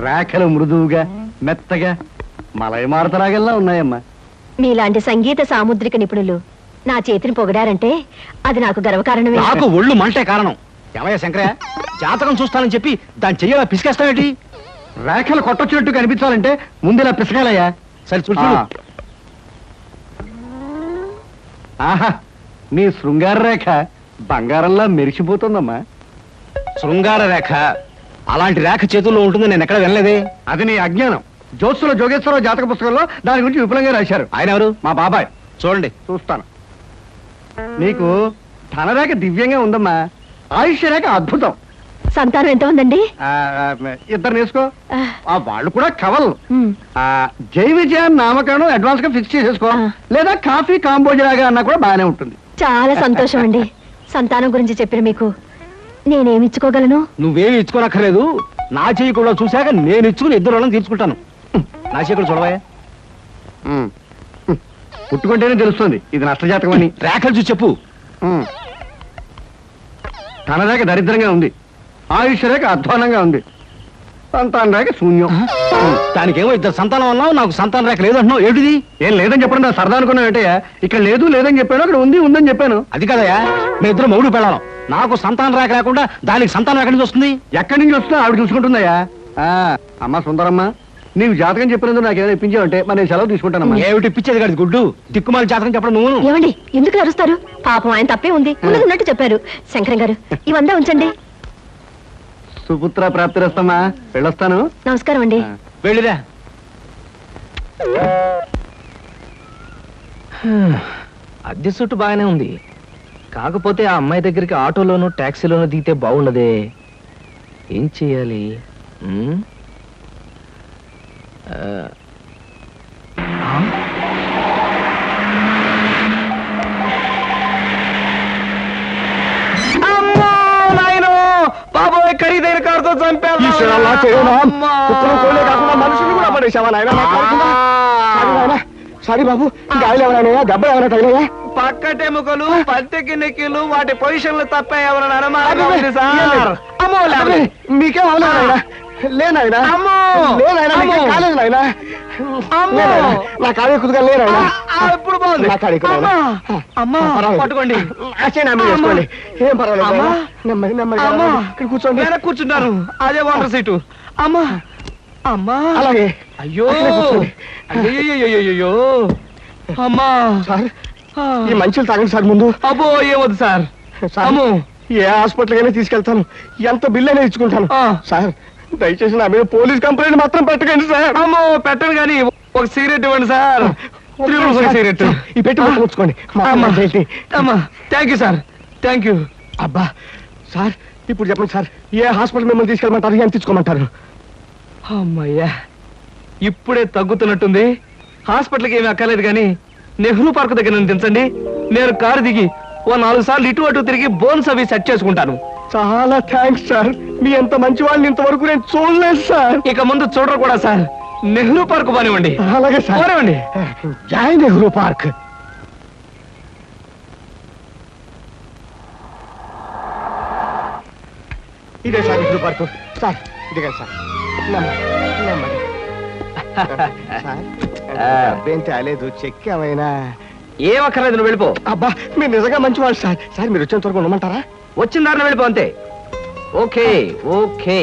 రేఖలు మృదువుగా మెత్తగా మలయమారుతరాగల్లా ఉన్నాయమ్మా. మీలాంటి సంగీత సాముద్రిక నిపుణులు నా చేతిని పొగిడారంటే అది నాకు గర్వకారణమే. నాకు ఒళ్ళు మంటే కారణం. ఏమయ్య శంకరయ్య, జాతకం చూస్తానని చెప్పి దాని చెయ్యాల పిసికేస్తావేంటి? రేఖలు కొట్టొచ్చినట్టు కనిపించాలంటే ముందు ఇలా పిసకాలయ్యా. సరే చూడు. ఆహా, నీ శృంగార రేఖ బంగారంలా మెరిసిపోతుందమ్మా. శృంగార రేఖ అలాంటి రేఖ చేతుల్లో ఉంటుంది నేను ఎక్కడ వినలేదే. అది నీ అజ్ఞానం. జ్యోత్సుల జోగేశ్వరరావు జాతక పుస్తకంలో దాని గురించి విపులంగా రాశారు. ఆయన ఎవరు? మా బాబాయ్. చూడండి. చూస్తాను. నీకు ధనరేఖ దివ్యంగా ఉందమ్మా. ఆయుష్య రేఖ అద్భుతం. సంతానం ఎంత ఉందండి? ఇద్దరు నేసుకో. వాళ్ళు కూడా కవల్. జై విజయాన్ని నామకరణం అడ్వాన్స్ గా ఫిక్స్ చేసేసుకో. లేదా కాఫీ కాంబోజరాగా అన్నా కూడా బాగానే ఉంటుంది. చాలా సంతోషం అండి. సంతానం గురించి చెప్పిన మీకు నేనేమి ఇచ్చుకోగలను? నువ్వేమి ఇచ్చుకోనక్కర్లేదు. నా చెయ్యి కూడా చూశాక నేను ఇచ్చుకుని ఇద్దరు వాళ్ళని తీర్చుకుంటాను. నా చెయ్యి కూడా చూడవా. పుట్టుకుంటేనే తెలుస్తుంది ఇది నష్టజాతకం అని. రేఖలు చూసి చెప్పు. ధనరేఖ దరిద్రంగా ఉంది. ఆయుష్ రేఖ అధ్వానంగా ఉంది. సంతాన రేఖ శూన్యం. దానికేమో ఇద్దరు సంతానం అన్నావు, నాకు సంతాన రేఖ లేదంటున్నావు. ఏమిటిది? ఏం లేదని చెప్పడం నా సరదా అనుకున్నావు ఏంటయ్యా? ఇక్కడ లేదు లేదని చెప్పాను, అక్కడ ఉంది ఉందని చెప్పాను. అది కదయ్యా, మీ ఇద్దరు మౌడు పెళ్ళాం. నాకు సంతాన రేఖ లేకుండా దానికి సంతానం ఎక్కడి నుంచి వస్తుంది? ఎక్కడి నుంచి వస్తుందో ఆవిడ చూసుకుంటుందయ్యా. అమ్మా సుందరమ్మ, నీవు జాతకం చెప్పినందుకు నాకు ఏమైనా ఇప్పించావంటే మరి నేను సెలవు తీసుకుంటానమ్మా. ఏమిటి ఇప్పించేది కాదు గుడ్డు, దిక్కుమాలి జాతకం చెప్పడం నువ్వు. ఏమండి ఎందుకు అరుస్తారు? పాపం ఆయన తప్పే ఉంది, ఉన్నట్టు చెప్పారు. శంకరం గారు ఇవంతా ఉంచండి. సుపుత్ర ప్రాప్తిరస్తమ్మా. వెళ్ళొస్తాను. నమస్కారం అండి. వెళ్ళిరా. అద్దె చుట్టూ బాగానే ఉంది, కాకపోతే ఆ అమ్మాయి దగ్గరికి ఆటోలోనూ ట్యాక్సీలోనూ దిగితే బాగుండదే. ఏం చెయ్యాలి? బాబోయ్, ఖరీదైన కారుతో చంపాను. మనుషులు కూడా పడేసావా నాయన? సారీ బాబు, గాయలు ఎవరైనా దెబ్బ ఎవరైనా తగిలాయా? పక్కటెముకలు, పత్తెకి నెక్కిలు, వాటి పొజిషన్లు తప్ప ఎవరైనా అనుమానం? మీకేం అవలేదా? లేనాయనా, కాలేదు నాయన. నా కాళీ కుదుగా లేనాయన. ఎప్పుడు బాగుంది. పట్టుకోండి, చేసుకోండి. ఏం పర్వాలేదు. నెమ్మది నెమ్మది ఇక్కడ కూర్చోండి. కూర్చుంటారు, అదే వాటర్ సీటు. అమ్మా అమ్మా. అలాగే. అయ్యో అయ్యో అమ్మా. సార్ ఈ మంచులు తాగండి సార్ ముందు. అబ్బో ఏమవుతుంది సార్. అమ్మో, ఏ హాస్పిటల్ అయినా తీసుకెళ్తాను, ఎంత బిల్ అయినా ఇచ్చుకుంటాను. సార్ దయచేసి నా మీద పోలీస్ కంప్లైంట్ మాత్రం పెట్టకండి సార్. అమ్మో పెట్టను కానీ ఒక సిగరెట్ ఇవ్వండి సార్. సిగరెట్ ఈ పెట్టి ఉంచుకోండి. అమ్మా thank you sir, thank you. అబ్బా సార్, ఇప్పుడు చెప్పండి సార్, ఏ హాస్పిటల్ మిమ్మల్ని తీసుకెళ్ళమంటారు, ఎంత తీసుకోమంటారు? అమ్మయ్యా, ఇప్పుడే తగ్గుతున్నట్టుంది. హాస్పిటల్కి ఏమీ అక్కర్లేదు కానీ నెహ్రూ పార్క్ దగ్గర నన్ను దించండి. నేను కారు దిగి ఓ 4 సార్లు ఇటు అటు తిరిగి బోన్స్ అవి సెట్ చేసుకుంటాను. చాలా థ్యాంక్స్ సార్, మీ ఎంత మంచి వాళ్ళని ఇంతవరకు నేను చూడలేదు సార్. ఇక ముందు చూడరు కూడా సార్. నెహ్రూ పార్క్ పోనివ్వండి. అలాగే సార్, పోనివ్వండి. జై నెహ్రూ పార్క్. ఇదే సార్ నెహ్రూ పార్క్. సార్ ఇదిగా సార్. అబ్బేం తేలేదు, చెక్ ఏమైనా? ఏం అక్కర్లేదు, నువ్వు వెళ్ళిపో. అబ్బా మీరు నిజంగా మంచివాళ్ళు సార్. సార్ మీరు వచ్చేంత వరకు ఉండమంటారా? వచ్చిన దారిలో వెళ్ళిపో అంతే. Okay okay.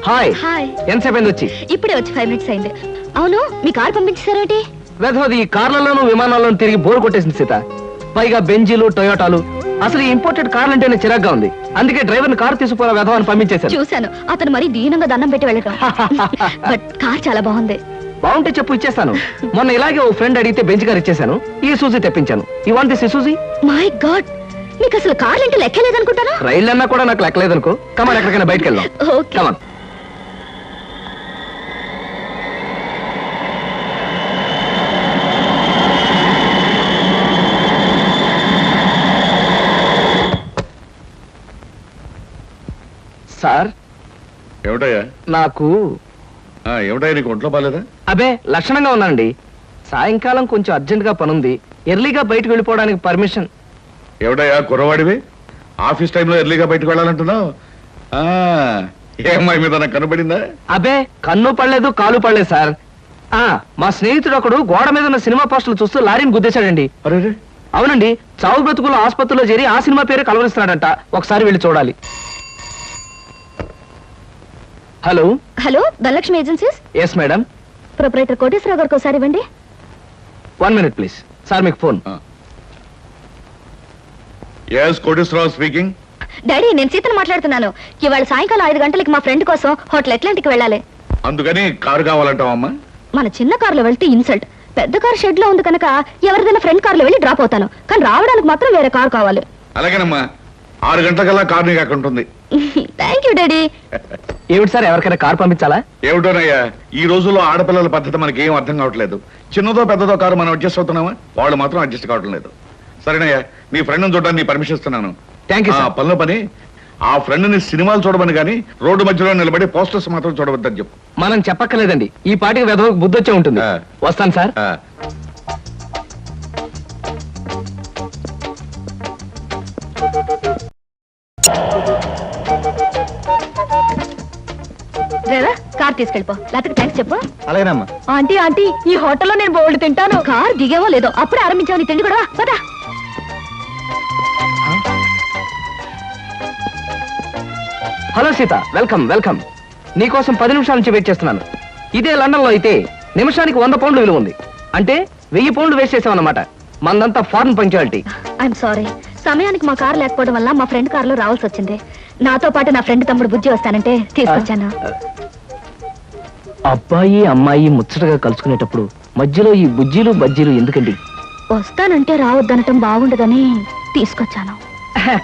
హాయ్. హాయ్. ఎంతసేపు అయింది వచ్చి? ఇప్పుడే వచ్చి 5 minutes అయింది. అవును, మీ కార్ పంపించారేంటి? వెధవది ఈ కార్లలోనూ విమానాల్లోనూ తిరిగి బోర్ కొట్టేసింది సీత. పైగా బెంజీలు, టొయోటాలు. అసలు ఈ ఇంపోర్టెడ్ కార్లు అంటేనే చిరాగ్గా ఉంది. అందుకే డ్రైవర్ని కారు తీసుకుపోయిన వెధవని పంపించేశాను. చూశాను, అతను మరీ దీనంగా దండం పెట్టి వెళ్ళటం. బట్ కార్ చాలా బాగుంది. బాగుంటే చెప్పు, ఇచ్చేస్తాను. మొన్న ఇలాగే ఓ ఫ్రెండ్ అడిగితే బెంచ్ కార్ ఇచ్చేసాను. ఈ సూజీ తెప్పించాను. You want this suji? My God, మీకు అసలు కార్లు అంటే లెక్కలేదనుకుంటారా? రైళ్ళు అన్నా కూడా నాకు లెక్కలేదనుకో. కమాన్, ఎక్కడికైనా బయటకు వెళ్దాం. కమాన్. సార్ ఏమిటయ్యా? నాకు ఏమిటయ్యా, నీకు ఒంట్లో బాలేదా? అబే లక్షణంగా ఉన్నానండి. సాయంకాలం కొంచెం అర్జెంట్ గా పనుంది. ఎర్లీగా బయటకు వెళ్ళిపోవడానికి పర్మిషన్. ఏమిటయ్యా కుర్రవాడివి, ఆఫీస్ టైంలో ఎర్లీగా బయటకు వెళ్ళాలంటున్నావు ఆ, ఏ అమ్మాయి మీద నాకు కనబడిందా? అబే కన్ను పడలేదు కాలు పడలేదు సార్ మా స్నేహితుడు ఒకడు గోడ మీద ఉన్న సినిమా పోస్టర్లు చూస్తూ లారీని గుద్దేశాడండి. అరే అవునండి, చావు బ్రతుకుల్లో ఆసుపత్రిలో చేరి ఆ సినిమా పేరు కలవరిస్తున్నాడంట. ఒకసారి వెళ్ళి చూడాలి. Hello hello Dhanalakshmi agencies. Yes madam. Proprietor Koteswara Rao గారికి ఒకసారి ఇవ్వండి. 1 minute ప్లీజ్. సార్ మీకు phone. Yes Koteswara Rao speaking. Daddy నేను సీతను మాట్లాడుతున్నాను. ఇవాళ సాయంకాలం 5 గంటలకి మా ఫ్రెండ్ కోసం హోటల్ అట్లాంటిక్ వెళ్ళాలి. అందుకని కారు కావాలంటావమ్మా? మన చిన్న కారులో వెళ్తే ఇన్సల్ట్. పెద్ద కార్ షెడ్ లో ఉంది కనుక ఎవరిదైనా ఫ్రెండ్ కారులో వెళ్ళి డ్రాప్ అవుతాను. కానీ రావడానికి మాత్రం వేరే కారు కావాలి. అలాగేనమ్మా, 6 గంటలకల్లా కారు నీకు అక్కడ ఉంటుంది. Thank you daddy. ఏమిటి సార్, ఎవరికైనా కార్ పంపించాలా? ఏమిటోనయ్యా, ఈ రోజుల్లో ఆడపిల్లల పద్ధతి మనకి ఏం అర్థం కావట్లేదు. చిన్నదో పెద్దదో కారు మనం అడ్జస్ట్ అవుతున్నామా? వాళ్ళు మాత్రం అడ్జస్ట్ కావటం లేదు. సరేనయ్యా, నీ ఫ్రెండ్ చూడడానికి నీ పర్మిషన్ ఇస్తున్నాను. Thank you sir. పనిలో పని ఆ ఫ్రెండ్ ని సినిమాలు చూడమని కానీ రోడ్డు మధ్యలో నిలబడి పోస్టర్స్ మాత్రం చూడవద్దని చెప్పు. మనం చెప్పక్కర్లేదండి, ఈ పాటికి వెధవకు బుద్ధి వచ్చే ఉంటుంది. వస్తాను సార్. డ్రైవర్ కార్ తీసుకెళ్ళిపో, లేకపోతే థ్యాంక్స్ చెప్పు. అలాగేనమ్మా. ఆంటీ ఆంటీ ఈ హోటల్లో నేను బోల్డ్ తింటాను. కార్ దిగేవో లేదో అప్పుడే ఆరంభించావు నీ తిండి కూడా. పదా హలో సీత, వెల్కమ్ వెల్కమ్. నీకోసం 10 నిమిషాల నుంచి వెయిట్ చేస్తున్నాను. ఇదే లండన్ లో అయితే నిమిషానికి 100 పౌండ్లు విలువ ఉంది. అంటే 1000 పౌండ్లు వేస్ట్ చేసామన్నమాట. మందంతా ఫారెన్ పంక్చువాలిటీ. ఐఎమ్ సారీ, సమయానికి మా కార్ లేకపోవడం వల్ల మా ఫ్రెండ్ కార్ లో రావాల్సి వచ్చింది. నాతో పాటు నా ఫ్రెండ్ తమ్ముడు బుజ్జి వస్తానంటే తీసుకొచ్చాను. అబ్బాయి అమ్మాయి ముచ్చటగా కలుసుకునేటప్పుడు మధ్యలో ఈ బుజ్జీలు బజ్జీలు ఎందుకండి? వస్తానంటే రావద్దనటం బాగుండదని తీసుకొచ్చాను.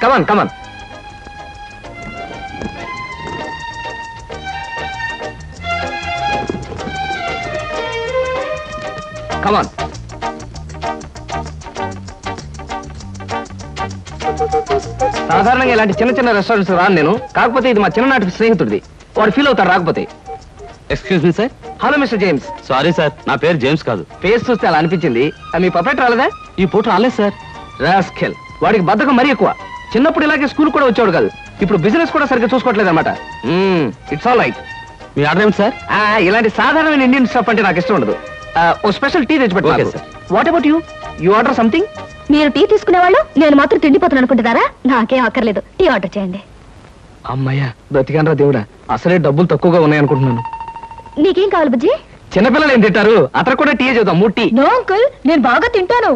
కమాన్ కమాన్. కమాన్. సాధారణంగా ఇలాంటి చిన్న చిన్న రెస్టారెంట్స్ రాను నేను. కాకపోతే ఇది మా చిన్ననాటి స్నేహితుడిది. వాడు ఫీల్ అవుతాడు రాకపోతే. Excuse me sir. Hello mister James. Sorry sir, నా పేరు జేమ్స్ కాదు. ఫేస్ చూస్తే అలా అనిపించింది. మీ పర్ఫెక్ట్ రాలేదా? ఈ పూట రాలేదు సార్. రాస్కెల్, వాడికి బద్ధకం మరీ ఎక్కువ. చిన్నప్పుడు ఇలాగే స్కూల్ కూడా వచ్చాడు కాదు. ఇప్పుడు బిజినెస్ కూడా సరిగ్గా చూసుకోవట్లేదు అనమాట. It's all right. Me order ఏమిటి సార్? ఇలాంటి సాధారణమైన ఇండియన్ స్టఫ్ అంటే నాకు ఇష్టం ఉండదు. ఓ స్పెషల్ టీ తెచ్చి Okay, పెట్టు. sir. What about you? You order something? మీరు టీ తీసుకునేవాళ్ళు, నేను మాత్రం తిండిపోతాను అనుకుంటున్నారా? నాకేం అక్కర్లేదు, టీ ఆర్డర్ చేయండి. అమ్మయ్యా, బ్రతికానరా దేవుడా. అసలే డబ్బులు తక్కువగా ఉన్నాయనుకుంటున్నాను. నీకేం కావాలి బుజ్జి? చిన్నపిల్లలు ఏం తింటారు? అతను కూడా టీ చేద్దాం. 3 టీ. నో అంకుల్, నేను బాగా తింటాను.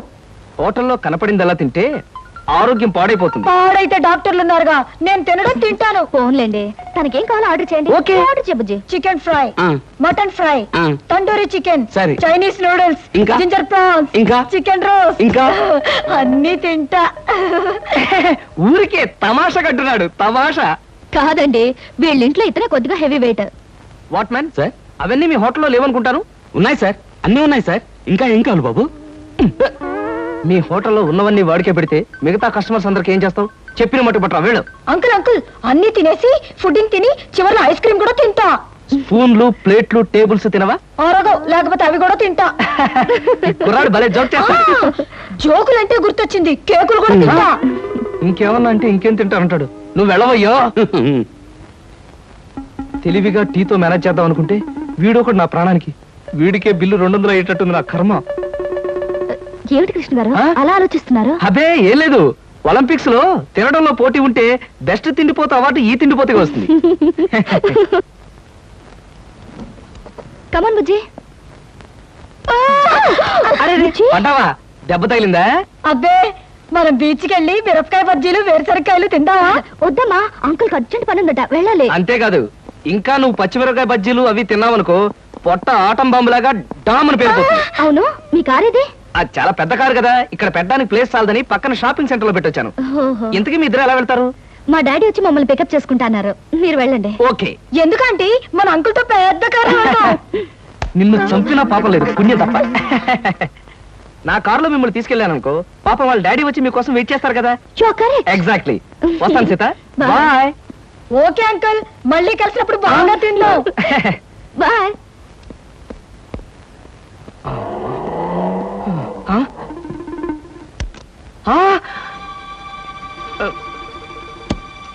హోటల్లో కనపడిందల్లా తింటే ఆరోగ్యం పాడైపోతుంది. పాడైతే డాక్టర్లు ఉన్నారుగా, నేను తినడం తింటాను. ఫోన్లేండి, తనకేం కావాలో ఆర్డర్ చేయండి. Okay. ఆర్డర్ చేయ బుజ్జి. చికెన్ ఫ్రై, ఆ, మటన్ ఫ్రై, ఆ. తండూరి చికెన్, సరే. చైనీస్ నూడిల్స్, ఇంకా? జింజర్ ప్రాన్స్, ఇంకా? చికెన్ రోస్ట్, ఇంకా? అన్ని తింటా. ఊరికే తమాషా కట్టున్నాడు. తమాషా. కాదండి, వీళ్ళింట్లో ఇతనే కొద్దిగా heavy weight. What man? Sir, అవన్నీ మీ హోటల్లో లేవనుకుంటాను. ఉన్నాయి సార్, అన్నీ ఉన్నాయి సార్. ఇంకా ఏం కావాలి బాబు? మీ హోటల్లో ఉన్నవన్నీ వాడికే పెడితే మిగతా కస్టమర్స్ అందరికి ఏం చేస్తావు? చెప్పిన మట్టు పట్టరా వెళ్ళు. అంకుల్ అంకుల్, అన్ని తినేసి ఫుడ్డింగ్ తిని చివరిలో ఐస్ క్రీమ్ కూడా తింటా. స్పూన్లు, ప్లేట్లు, టేబుల్స్ తినవా? ఆరోగో, లేకపోతే అవి కూడా తింటా. కుర్రాడు భలే జోక్ చేస్తాడు. జోకులంటే గుర్తొచ్చింది, కేకులు కూడా తింటా. ఇంకేమన్నా అంటే ఇంకేం తింటానంటాడు. నువ్వు వెళ్ళవయ్యో. తెలివిగా టీతో మేనేజ్ చేద్దాం అనుకుంటే వీడొకడు నా ప్రాణానికి. వీడికే బిల్లు 200 అయ్యేటట్టుంది నా కర్మ. ఏమిటి కృష్ణ గారు ఆ? అలా ఆలోచిస్తున్నారు? అదే ఏం లేదు. ఒలింపిక్స్ లో తినడంలో పోటీ ఉంటే బెస్ట్ తిండిపోతే అవార్డు ఈ తిండిపోతే వస్తుంది. కమన్ బుజ్జి. అరే పడ్డావా? దెబ్బ తగిలిందా? అబ్బే, మనం బీచ్ కి వెళ్ళి మిరపకాయ బజ్జీలు, వేరుసరికాయలు తిందామా? వద్దమ్మా, అంకుల్ అర్జెంట్ పని ఉందట, వెళ్ళాలి. అంతేకాదు, ఇంకా నువ్వు పచ్చిమిరపకాయ బజ్జీలు అవి తిన్నావనుకో పొట్ట ఆటం బాంబులాగా డామ్ అని పేరుపోతుంది. అవును, మీ కార్ ఇది? అది చాలా పెద్ద కారు కదా, ఇక్కడ పెట్టడానికి ప్లేస్ చాలదని పక్కన షాపింగ్ సెంటర్ లో పెట్టొచ్చాను. ఓహో. ఇంతకీ మీ ఇద్దరు ఎలా వెళ్తారు? మా డాడీ వచ్చి మమ్మల్ని పికప్ చేసుకుంటా అన్నారు. మీరు వెళ్ళండి. ఓకే. ఎందుకంటే మన అంకుల్ తో పెద్ద కారు వెళ్దాం. నిన్ను చంపినా పాపం లేదు, పుణ్యం తప్ప. నా కారులో మిమ్మల్ని తీసుకెళ్ళాను అనుకో, పాపం వాళ్ళ డాడీ వచ్చి మీకోసం వెయిట్ చేస్తారు కదా. You are correct. ఎగ్జాక్ట్లీ. వస్తాను Sita. Bye. Bye. Okay uncle, మళ్ళీ కలిసినప్పుడు బాగా తిందాం. బాయ్.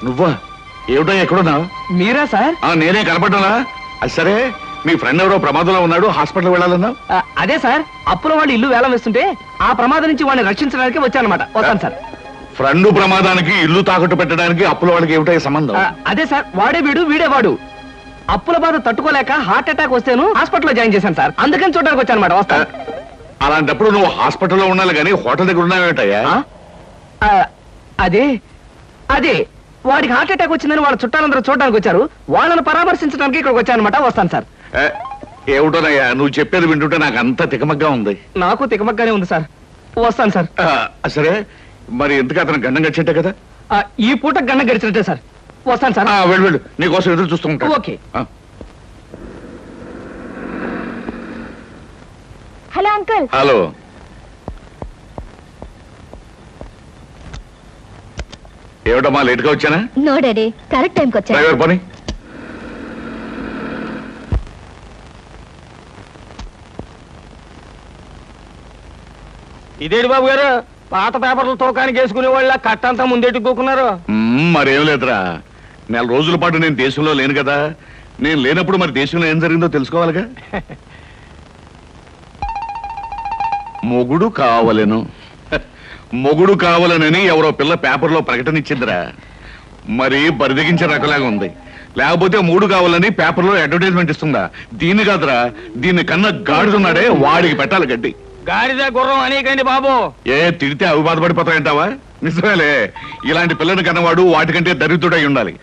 నువ్వా? ఏమిటో ఎక్కడున్నావు? మీరా సార్? నేనే కనపడ్డానా? అది సరే, మీ ఫ్రెండ్ ఎవరో ప్రమాదంలో ఉన్నాడు, హాస్పిటల్ వెళ్ళాలన్నావు. అదే సార్, అప్పుల వాళ్ళు ఇల్లు వేలం వేస్తుంటే ఆ ప్రమాదం నుంచి వాడిని రక్షించడానికి వచ్చానమాట. వస్తాను సార్. ఫ్రెండ్ ప్రమాదానికి ఇల్లు తాకట్టు పెట్టడానికి అప్పుల వాళ్ళకి ఏమిటో సంబంధం? అదే సార్, వాడే వీడు వీడే వాడు. అప్పుల బాధ తట్టుకోలేక హార్ట్ అటాక్ వస్తేను హాస్పిటల్లో జాయిన్ చేశాను సార్. అందుకని చూడడానికి వచ్చానమాట. వస్తాను. అలాంటప్పుడు నువ్వు హాస్పిటల్లో ఉండాలి కానీ హోటల్ దగ్గర ఉన్నావేటయ్యా? అదే అదే వాడికి హార్ట్ అటాక్ వచ్చిందని వాళ్ళ చుట్టాలందరూ చూడడానికి వచ్చారు. వాళ్ళని పరామర్శించడానికి ఇక్కడికి వచ్చానమాట. వస్తాను సార్. ఏమిటోనయ్యా నువ్వు చెప్పేది వింటుంటే నాకు అంత తికమగ్గా ఉంది. నాకు తికమగ్గానే ఉంది సార్. వస్తాను సార్. సరే, మరి ఎందుకు అతను గండం గడిచేట్టే కదా? ఈ పూట గండ గడిచినట్టే సార్. వస్తాను సార్. వెళ్ళు, నీకోసం ఎదురు చూస్తూ ఉంటా. ఓకే. Hello uncle. హలో. ఏమిటమ్మా లేట్ గా వచ్చానా? నో డాడీ, కరెక్ట్ టైంకి వచ్చా. డ్రైవర్ పని. ఇదేంటి బాబు గారు, పాత పేపర్లు తోకానికి వేసుకునే వాళ్ళ కట్టంతా ముందెట్టుకోకున్నారు. మరేం లేదురా, నెల రోజుల పాటు నేను దేశంలో లేను కదా. నేను లేనప్పుడు మరి దేశంలో ఏం జరిగిందో తెలుసుకోవాలిగా. మొగుడు కావలెను, మొగుడు కావాలనని ఎవరో పిల్ల పేపర్లో ప్రకటన ఇచ్చిందిరా. మరి బరిదగించే రకలాగా ఉంది. లేకపోతే మూడు కావాలని పేపర్లో అడ్వర్టైజ్మెంట్ ఇస్తుందా? దీన్ని కాదురా, దీన్ని కన్నా గాడిదున్నాడే వాడికి పెట్టాలి గడ్డి. గాడిద గుర్రం అనేకండి బాబు. తిడితే అవి బాధపడిపోతాయంటావా? నిజమేలే, ఇలాంటి పిల్లని కన్నవాడు వాటికంటే దరిద్రుడై ఉండాలి.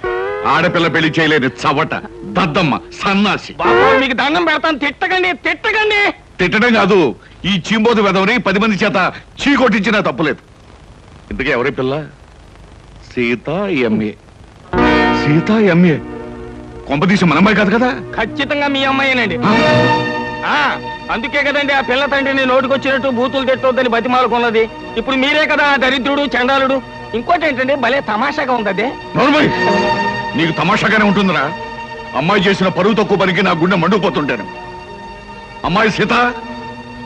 ఆడపిల్ల పెళ్లి చేయలేని చవట, దద్దమ్మ, సన్నాసి. బాబు మీకు దండం పెడతాను, తిట్టకండి తిట్టకండి. తిట్టడం కాదు, ఈ చీంబోతు వెదవని 10 మంది చేత చీ కొట్టించినా తప్పులేదు. ఇంతకీ ఎవరి పిల్ల? సీతా ఎంఏ. సీతా ఎంఏ కొంపదీసి మన అమ్మాయి కాదు కదా? ఖచ్చితంగా మీ అమ్మాయినండి. అందుకే కదండి ఆ పిల్ల తండ్రిని నోటికొచ్చినట్టు బూతులు తిట్టొద్దని బతిమాలకున్నది. ఇప్పుడు మీరే కదా దరిద్రుడు, చండాలుడు. ఇంకోటి ఏంటండి, భలే తమాషాగా ఉంది. నోర్మై, నీకు తమాషాగానే ఉంటుందిరా. అమ్మాయి చేసిన పరువు తక్కువ పనికి నా గుండె మండుకుపోతుంటాను. అమ్మాయి సీత,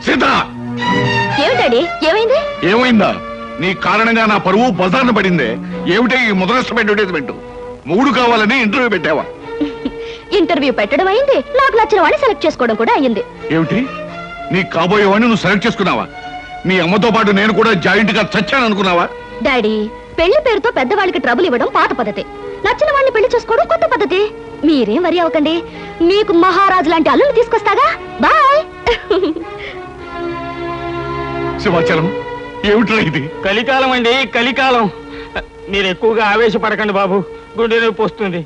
సీత. ఏమిటి ఏమైంది? ఏమైందా? నీ కారణంగా నా పరువు బజార్న పడిందే. ఏమిటే ఈ ముదనష్టం అడ్వర్టైజ్మెంట్? మూడు కావాలని ఇంటర్వ్యూ పెట్టావా? ఇంటర్వ్యూ పెట్టడం అయింది, నాకు నచ్చిన వాడిని సెలెక్ట్ చేసుకోవడం కూడా అయ్యింది. ఏమిటి, నీ కాబోయేవాడిని నువ్వు సెలెక్ట్ చేసుకున్నావా? మీ అమ్మతో పాటు నేను కూడా జాయింట్ గా చచ్చాను అనుకున్నావా? డాడీ, పెళ్లి పేరుతో పెద్దవాళ్ళకి ట్రబుల్ ఇవ్వడం పాత పద్ధతి. నచ్చిన వాళ్ళని పెళ్లి చేసుకోవడం కొత్త పద్ధతి. మీరేం వరి అవ్వకండి, మీకు మహారాజు లాంటి అల్లుని తీసుకొస్తాగా. బాయ్. శివాచలం, ఏమిట్రా ఇది? కలికాలం అండి, కలికాలం. మీరు ఎక్కువగా ఆవేశపడకండి బాబు, గుండె నొప్పి వస్తుంది.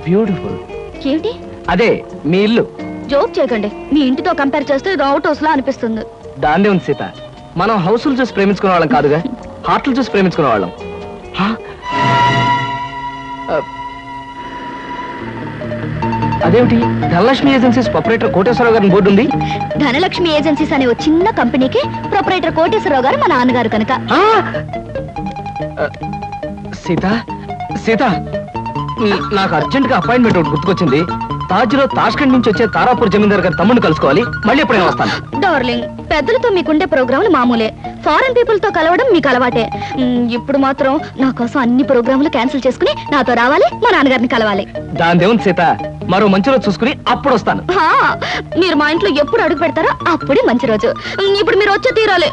బ్యూటిఫుల్. ఏంటి అదే మీ ఇల్లు. జోక్ చేయకండి, మీ ఇంటితో కంపేర్ చేస్తే ఇది అవుట్ హౌస్ లా అనిపిస్తుంది. దాన్నే ఉంది సీత, మనం హౌస్లు చూసి ప్రేమించుకునే వాళ్ళం కాదుగా, హార్ట్లు చూసి ప్రేమించుకునే వాళ్ళం. అదేమిటి, ధనలక్ష్మి ఏజెన్సీస్ ప్రొపరేటర్ కోటేశ్వరరావు గారి బోర్డు ఉంది. ధనలక్ష్మి ఏజెన్సీస్ అనే ఒక చిన్న కంపెనీకి ప్రొపరేటర్ కోటేశ్వరరావు గారు మా నాన్నగారు కనుక. సీత, సీత, నాకు అర్జెంట్ గా అపాయింట్మెంట్ ఒకటి గుర్తుకొచ్చింది. తాజ్ లో తాష్కండ్ నుంచి వచ్చే తారాపూర్ జమీందార్ గారి తమ్ముడిని కలుసుకోవాలి. మళ్ళీ ఎప్పుడైనా వస్తాను. డార్లింగ్, పెద్దలతో మీకుండే ప్రోగ్రాములు మామూలే, ఫారెన్ పీపుల్ తో కలవడం మీకు అలవాటే. ఇప్పుడు మాత్రం నా కోసం అన్ని ప్రోగ్రాములు క్యాన్సిల్ చేసుకుని నాతో రావాలి, మా నాన్నగారిని కలవాలి. దాని దేవుని సీత, మరో మంచి రోజు చూసుకుని అప్పుడు వస్తాను. మీరు మా ఇంట్లో ఎప్పుడు అడుగు పెడతారో అప్పుడే మంచి రోజు. ఇప్పుడు మీరు వచ్చే తీరాలి.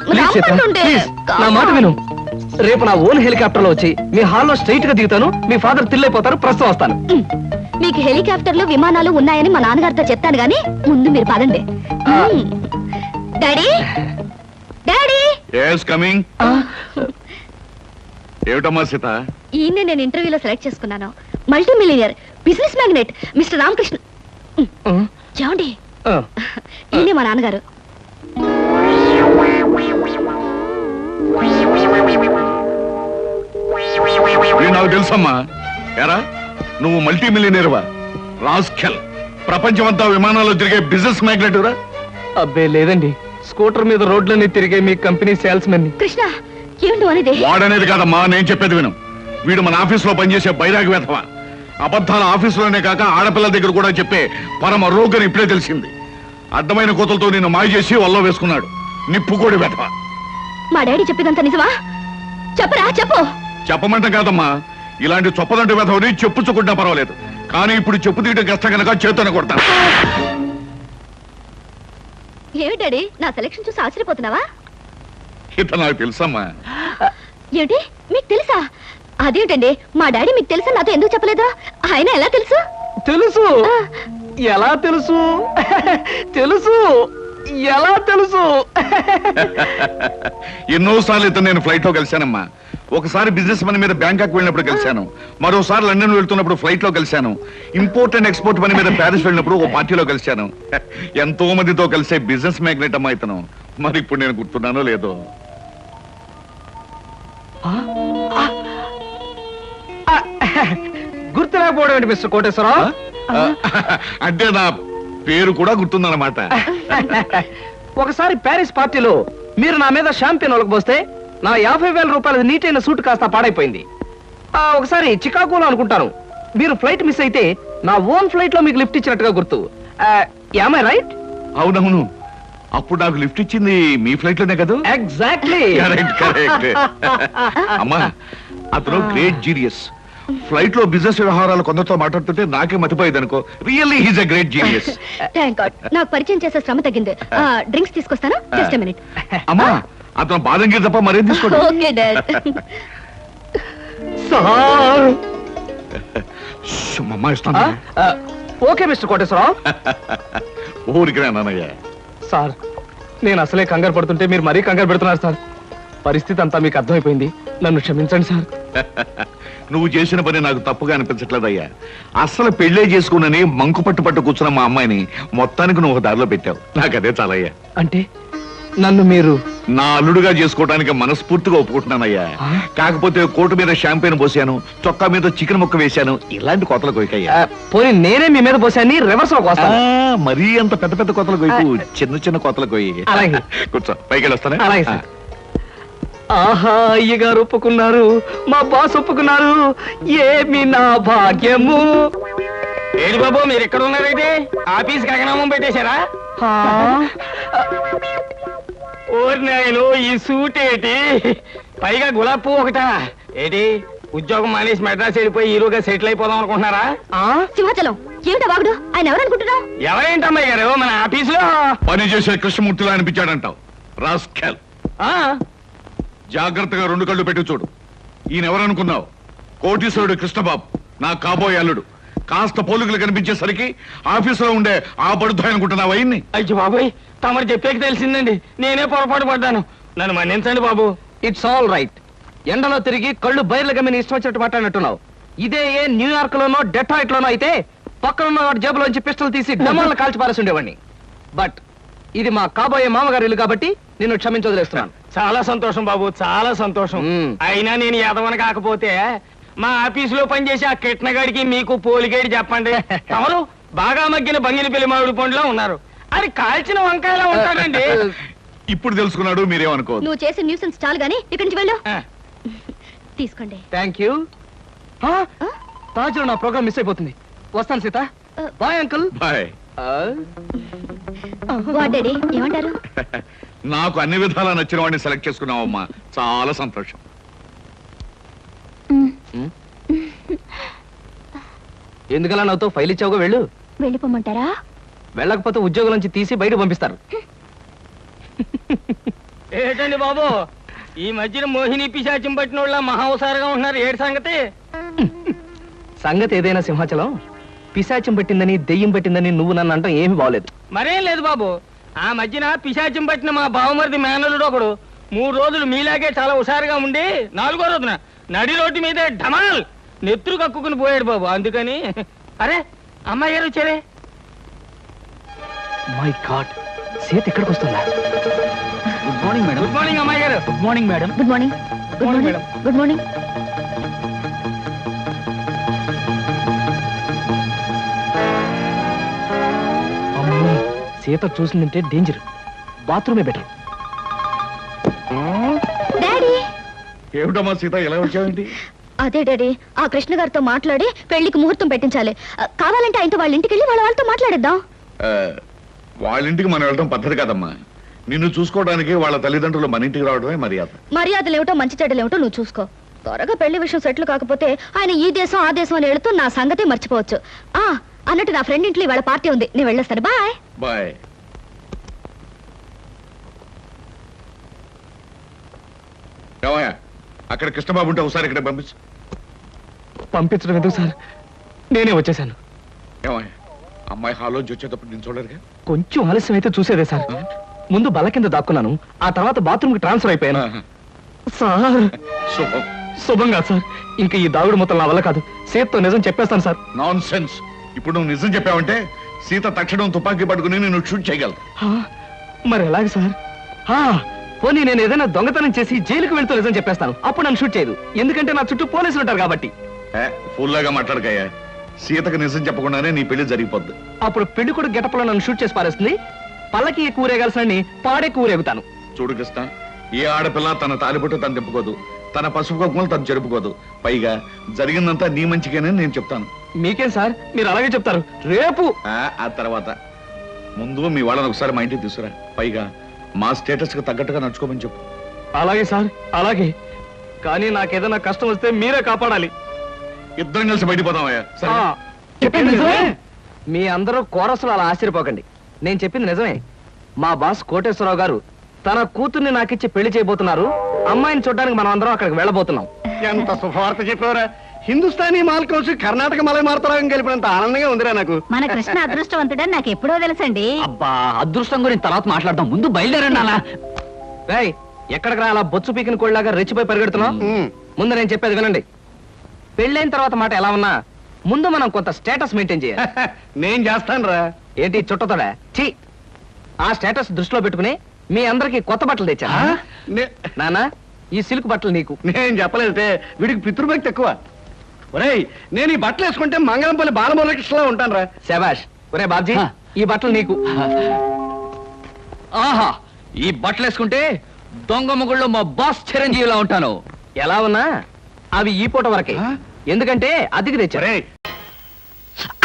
ప్లీజ్ సీత, ప్లీజ్, నా మాట విను. రేపు నా ఓన్ హెలికాప్టర్ లో వచ్చి మీ హాల్లో స్ట్రైట్ గా దిగుతాను. మీ ఫాదర్ తిల్లైపోతారు. ప్రస్తుతం వస్తాను. మీకు హెలికాప్టర్లు, విమానాలు ఉన్నాయని మా నాన్నగారితో చెప్తాను గానీ ముందు మీరు పదండి. Daddy, daddy. yes coming. ఏమిటమ్మా సీత? ఈయన నేను ఇంటర్వ్యూలో సెలెక్ట్ చేసుకున్నాను. Multi millionaire, business magnate mister Ramakrishna. చూడండి, ఈయనే మా నాన్నగారు. నాకు తెలుసమ్మా. ఎరా, నువ్వు మల్టీ మిలియనీర్వా? రాస్కెల్, ప్రపంచమంతా విమానాల్లో తిరిగే బిజినెస్ మ్యాగ్నెట్ రా? అబ్బే లేదండి, స్కూటర్ మీద రోడ్లన్నీ తిరిగే మీ కంపెనీ సేల్స్ మెన్. కృష్ణ, ఏమిటి అనేది? వాడనేది కాదమ్మా, నేను చెప్పేది విను. వీడు మన ఆఫీసులో పనిచేసే బైరాగి వేధవా. అబద్ధాల ఆఫీసులోనే కాక ఆడపిల్లల దగ్గర కూడా చెప్పే పరమ రోగని ఇప్పుడే తెలిసింది. అడ్డమైన కోతలతో నిన్ను మాయ చేసి వల్ల వేసుకున్నాడు. నిప్పుకోడి వేధవా. మా డాడీ చెప్పేదంతా నిజమా? చెప్పరా, చెప్పు. చెప్పమంటాం కాదమ్మా, ఇలాంటి చొప్పదంటు వెధవని చెప్పుచ్చుకుంటా పర్వాలేదు, కానీ ఇప్పుడు చెప్పు తీయడం కష్టం కనుక చేతోనే కొడతాను. ఏమి డాడీ, నా సెలక్షన్ చూసి ఆశ్చర్యపోతున్నావా? ఇత నాకు తెలుసమ్మా. ఏమిటి, మీకు తెలుసా? అదేంటండి, మా డాడీ మీకు తెలుసా నాతో ఎందుకు చెప్పలేదు? ఆయన ఎలా తెలుసు? తెలుసు. ఎలా తెలుసు? తెలుసు. ఎలా తెలుసు? ఎన్నోసార్లు ఇతను నేను ఫ్లైట్ లో కలిశానమ్మా. ఒకసారి బిజినెస్ పని మీద బ్యాంకాక్ వెళ్ళినప్పుడు కలిశాను, మరోసారి లండన్ వెళ్తున్నప్పుడు ఫ్లైట్ లో కలిశాను, ఇంపోర్ట్ అండ్ ఎక్స్పోర్ట్ పని మీద ప్యారిస్ వెళ్ళినప్పుడు ఓ పార్టీలో కలిశాను. ఎంతో మందితో కలిసే బిజినెస్ మ్యాగ్నెట్ అమ్మా ఇతను. మరి ఇప్పుడు నేను గుర్తున్నానో లేదో. గుర్తులేకపోవడం ఏంటి మిస్టర్ కోటేశ్వరరావు? అంటే నా పేరు కూడా గుర్తుందన్నమాట. ఒకసారి ప్యారిస్ పార్టీలో మీరు నా మీద షాంపియన్ ఒలకపోస్తే నా 50,000 రూపాయల నీటైన సూట్ కాస్త పాడైపోయింది. ఒకసారి చికాగోలో అనుకుంటాను మీరు ఫ్లైట్ మిస్ అయితే నా ఓన్ ఫ్లైట్ లో మీకు లిఫ్ట్ ఇచ్చినట్టుగా గుర్తు. Am I right? అవునవును, అప్పుడు నాకు లిఫ్ట్ ఇచ్చింది మీ ఫ్లైట్ లోనే కదా. ఎగ్జాక్ట్లీ. Correct correct. అమ్మా, అతను గ్రేట్ జీనియస్. ఫ్లైట్ లో బిజినెస్ వ్యవహారాలు కొందరితో మాట్లాడుతుంటే నాకే మతిపోయేది అనుకో. Really he's a great genius. Thank God, నాకు పరిచయం చేసే శ్రమ తగ్గింది. డ్రింక్స్ తీసుకొస్తాను, జస్ట్ మినిట్. అమ్మా, అతను బాదం గీర్ తప్ప మరేం తీసుకోండి. Okay dad. సార్. అమ్మా ఇస్తాను. Okay mister Koteswararao. ఊరికి నాన్నయ్య. సార్, నేను అసలే కంగారు పడుతుంటే మీరు మరీ కంగారు పెడుతున్నారు సార్. పరిస్థితి అంతా మీకు అర్థమైపోయింది, నన్ను క్షమించండి సార్. నువ్వు చేసిన పని నాకు తప్పుగా అనిపించట్లేదయ్యా. అసలు పెళ్లే చేసుకున్నని మంకు పట్టు కూర్చున్న మా అమ్మాయిని మొత్తానికి నువ్వు ఒక దారిలో పెట్టావు. నాకు అదే చాలయ్యా. అంటే నన్ను మీరు నా అల్లుడుగా చేసుకోవడానికి మనస్ఫూర్తిగా ఒప్పుకుంటున్నానయ్యా. కాకపోతే కోటు మీద షాంపెయిన్ పోసాను, చొక్కా మీద చికెన్ ముక్క వేశాను, ఇలాంటి కోతలు కొయ్యకయ్యా. పోనీ నేనే మీ మీద పోసాన్ని రివర్స్ లో కోస్తాను. మరీ అంత పెద్ద పెద్ద కోతలు కొయ్యకు, చిన్న చిన్న కోతలు కొయ్యి. అలాగే. కూర్చో, పైకి వెళ్ళొస్తానే. అలాగే సార్. ఆహా, అయ్యగారు ఒప్పుకున్నారు, మా బాస్ ఒప్పుకున్నారు, ఏమి నా భాగ్యము. ఏడు బాబు, మీరు ఎక్కడ ఉన్నారైతే ఆఫీస్ గగనామం పెట్టేశారా? ఓరి నాయను, ఈ సూట్ ఏంటి, పైగా గులాబ్ పువ్వు ఒకటా ఏంటి? ఉద్యోగం మానేసి మెడ్రాస్ వెళ్ళిపోయి హీరోగా సెటిల్ అయిపోదాం అనుకుంటున్నారా? సింహాచలం, ఏమిటా వాగుడు? ఆయన ఎవరనుకుంటున్నావు? ఎవరేంటమ్మాయి గారు, మన ఆఫీసులో పని చేసే కృష్ణమూర్తిలా అనిపించాడంటావు. రాస్కెల్. జాగ్రత్తగా 2 కళ్ళు పెట్టి చూడు. ఈయన ఎవరనుకున్నావు? కోటీశ్వరుడు కృష్ణబాబు, నా కాబోయే అల్లుడు. కాస్త పోలికలు కనిపించేసరికి ఆఫీసులో ఉండే ఆ బడుద్దాయి అనుకుంటున్నావు అయ్యింది. అయ్యో బాబాయ్, తమరు చెప్పేకి తెలిసిందండి, నేనే పొరపాటు పడ్డాను, నన్ను మన్నించండి బాబు. It's all right. ఎండలో తిరిగి కళ్ళు బయర్లు గమ్మిని ఇష్టం వచ్చినట్టు మాట్లాడినట్టున్నావు. ఇదే ఏ న్యూయార్క్ లోనో డెట్రాయిట్ లోనో అయితే పక్కనున్న వాడి జేబులోంచి పిస్టల్ తీసి డమ్మలను కాల్చి పారేసి ఉండేవాడిని. బట్ ఇది మా కాబోయే మామగారి ఇల్లు కాబట్టి నిన్ను క్షమించదలేస్తున్నాను. చాలా సంతోషం బాబు, చాలా సంతోషం. అయినా నేను ఎదవన కాకపోతే మా ఆఫీసులో పనిచేసి ఆ కిట్నగాడికి మీకు పోలిగేడి చెప్పండి. ఎవరు బాగా మగ్గిన బంగిన పెళ్లి మామిడి పండులో ఉన్నారు, అది కాల్చిన వంకాయలా ఉంటాడండి. ఇప్పుడు తెలుసుకున్నాడు, మీరేమనుకోవద్దు. నువ్వు చేసే న్యూసెన్స్ చాలు గానీ ఇక్కడి నుంచి వెళ్ళు. తీసుకోండి. Thank you. తాజులో నా ప్రోగ్రామ్ మిస్ అయిపోతుంది. వస్తాను Sita. Bye uncle. Bye. Daddy ఏమంటారు? నాకు అన్ని విధాలా నచ్చిన వాడిని సెలెక్ట్ చేసుకున్నావమ్మా, చాలా సంతోషం. ఎందుకలా నాతో ఫైల్ ఇచ్చావుగా, వెళ్ళు. వెళ్ళిపోమంటారా? వెళ్ళకపోతే ఉద్యోగం నుంచి తీసి బయట పంపిస్తారు. ఏంటండి బాబు, ఈ మధ్యన మోహిని పిశాచం పట్టిన వాళ్ళ మహావసారగా ఉంటున్నారు, ఏడు సంగతి? సంగతి ఏదైనా సింహాచలం, పిశాచం పట్టిందని దెయ్యం పట్టిందని నువ్వు నన్ను అంటాం ఏమి బాగలేదు. మరేం లేదు బాబు, ఆ మధ్యన పిశాచం పట్టిన మా బావమరిది మేనలుడు ఒకడు 3 రోజులు మీలాగే చాలా హుషారుగా ఉండి 4వ రోజున నడి రోడ్డు మీదే ఢమాల్ నెత్తురు కక్కుకుని పోయాడు బాబు. అందుకని అరే అమ్మాయి గారు వచ్చారే. మై గాడ్, సీత ఇక్కడికి వస్తుందా? Good morning madam. Good morning అమ్మాయి గారు. Good morning madam. Good morning. Good morning. Good morning. Sita చూసిందంటే డేంజర్, బాత్రూమే బెటర్. డాడీ. ఏమిటమ్మా సీత, ఎలా వచ్చావేంటి? అదే డాడీ, ఆ కృష్ణ గారితో మాట్లాడి పెళ్లికి ముహూర్తం పెట్టించాలి. కావాలంటే ఆయనతో వాళ్ళ ఇంటికి వెళ్ళి వాళ్ళతో మాట్లాడేద్దాం. వాళ్ళ ఇంటికి మనం వెళ్ళడం పద్ధతి కాదమ్మా. నిన్ను చూసుకోవడానికి వాళ్ళ తల్లిదండ్రులు మన ఇంటికి రావడమే మర్యాద. మర్యాదలేమిటో మంచి చెడ్డలేమిటో నువ్వు చూసుకో. త్వరగా పెళ్లి విషయం సెటిల్ కాకపోతే ఆయన ఈ దేశం ఆ దేశం అని వెళుతూ నా సంగతే మర్చిపోవచ్చు. అన్నట్టు నా ఫ్రెండ్ ఇంట్లో ఇవాళ పార్టీ ఉంది, నేను వెళ్ళేస్తాను. Bye bye. ఏమయ్యా, అక్కడ కృష్ణబాబు ఉంటే ఒకసారి ఇక్కడ పంపించు. పంపించడం ఎందుకు సార్, నేనే వచ్చేసాను. ఏమయ్యా, అమ్మాయి హాల్లోంచి వచ్చేటప్పుడు నేను చూడరుగా? కొంచెం ఆలస్యం అయితే చూసేదే సార్. ముందు బల్ల కింద దాక్కున్నాను, ఆ తర్వాత బాత్రూమ్ కి ట్రాన్స్ఫర్ అయిపోయాను. సార్ శుభం. శుభంగా సార్, ఇంకా ఈ దాగుడు మొత్తం నా వల్ల కాదు. సీతతో నిజం చెప్పేస్తాను సార్. Non sense. ఇప్పుడు నువ్వు నిజం చెప్పావంటే సీత తక్షణం తుపాకీ పట్టుకుని నేను షూట్ చేయగలవు. మరి ఎలాగ సార్? పోనీ నేను ఏదైనా దొంగతనం చేసి జైలుకు వెళ్తూ నిజం చెప్పేస్తాను, అప్పుడు నన్ను షూట్ చేయదు. ఎందుకంటే నా చుట్టూ పోలీసులు ఉంటారు కాబట్టి. ఫుల్లాగా మాట్లాడకయ్యా. సీతకు నిజం చెప్పకుండానే నీ పెళ్లి జరిగిపోద్ది. అప్పుడు పెళ్లి కూడా గెటప్లో నన్ను షూట్ చేసి పారేస్తుంది. పల్లకి కూరేగాల్సిన పాడే కూరేగుతాను. చూడు కృష్ణ, ఏ ఆడపిల్ల తన తాలిబొట్టు తను తిప్పుకోదు, తన పసుపు కుంకుమలు తను జరుపుకోదు. పైగా జరిగిందంతా నీ మంచిగానే నేను చెప్తాను. మీకేం సార్, మీరు అలాగే చెప్తారు. రేపు ఆ తర్వాత ముందు మీ వాళ్ళని ఒకసారి మా ఇంటికి తీసుకురా. పైగా మా స్టేటస్ కు తగ్గట్టుగా నడుచుకోమని చెప్పు. అలాగే సార్, అలాగే. కానీ నాకేదైనా కష్టం వస్తే మీరే కాపాడాలి. ఇద్దరం కలిసి బయటపోదామయ్యా. సరే? చెప్పింది నిజమే. మీ అందరూ కోరసులు అలా ఆశ్చర్యపోకండి. నేను చెప్పింది నిజమే. మా బాస్ కోటేశ్వరరావు గారు తన కూతుర్ని నాకిచ్చి పెళ్లి చేయబోతున్నారు. అమ్మాయిని చూడడానికి మనం అందరం అక్కడికి వెళ్ళబోతున్నాం. ఎంత శుభవార్త చెప్పారా! హిందుస్థానీ మాల్ కలిసి కర్ణాటక మలై మారుతరాగం కలిపినంత ఆనందంగా ఉందిరా నాకు. మన కృష్ణ అదృష్టవంతుడని నాకు ఎప్పుడో తెలుసండి. అబ్బా, అదృష్టం గురించి తర్వాత మాట్లాడదాం, ముందు బయలుదేరండి అలా. రేయ్, ఎక్కడికి రా అలా బొచ్చు పీకిన కోళ్ళలాగా రెచ్చిపోయి పరిగెడుతున్నాం? ముందు నేను చెప్పేది వినండి. పెళ్ళైన తర్వాత మాట ఎలా ఉన్నా ముందు మనం కొంత స్టేటస్ మెయింటైన్ చేయాలి. నేను చేస్తాను రా. ఏంటి చుట్టతోడా? ఛీ! ఆ స్టేటస్ దృష్టిలో పెట్టుకుని మీ అందరికి కొత్త బట్టలు తెచ్చా. నానా, ఈ సిల్క్ బట్టలు నీకు. నేను చెప్పలేదే, వీడికి పితృభక్తి ఎక్కువ. ఒరేయ్, నేను ఈ బట్టలు వేసుకుంటే మంగళంపల్లి బాలమురకృష్ణలా ఉంటాను రా. శబాష్. ఒరే బాబ్జీ, ఈ బట్టలు నీకు. ఆహా, ఈ బట్టలు వేసుకుంటే దొంగ మొగుళ్ళు మా బాస్ చిరంజీవిలా ఉంటాను. ఎలా ఉన్నా అవి ఈ పూట వరకే, ఎందుకంటే అద్దెకి తెచ్చారు.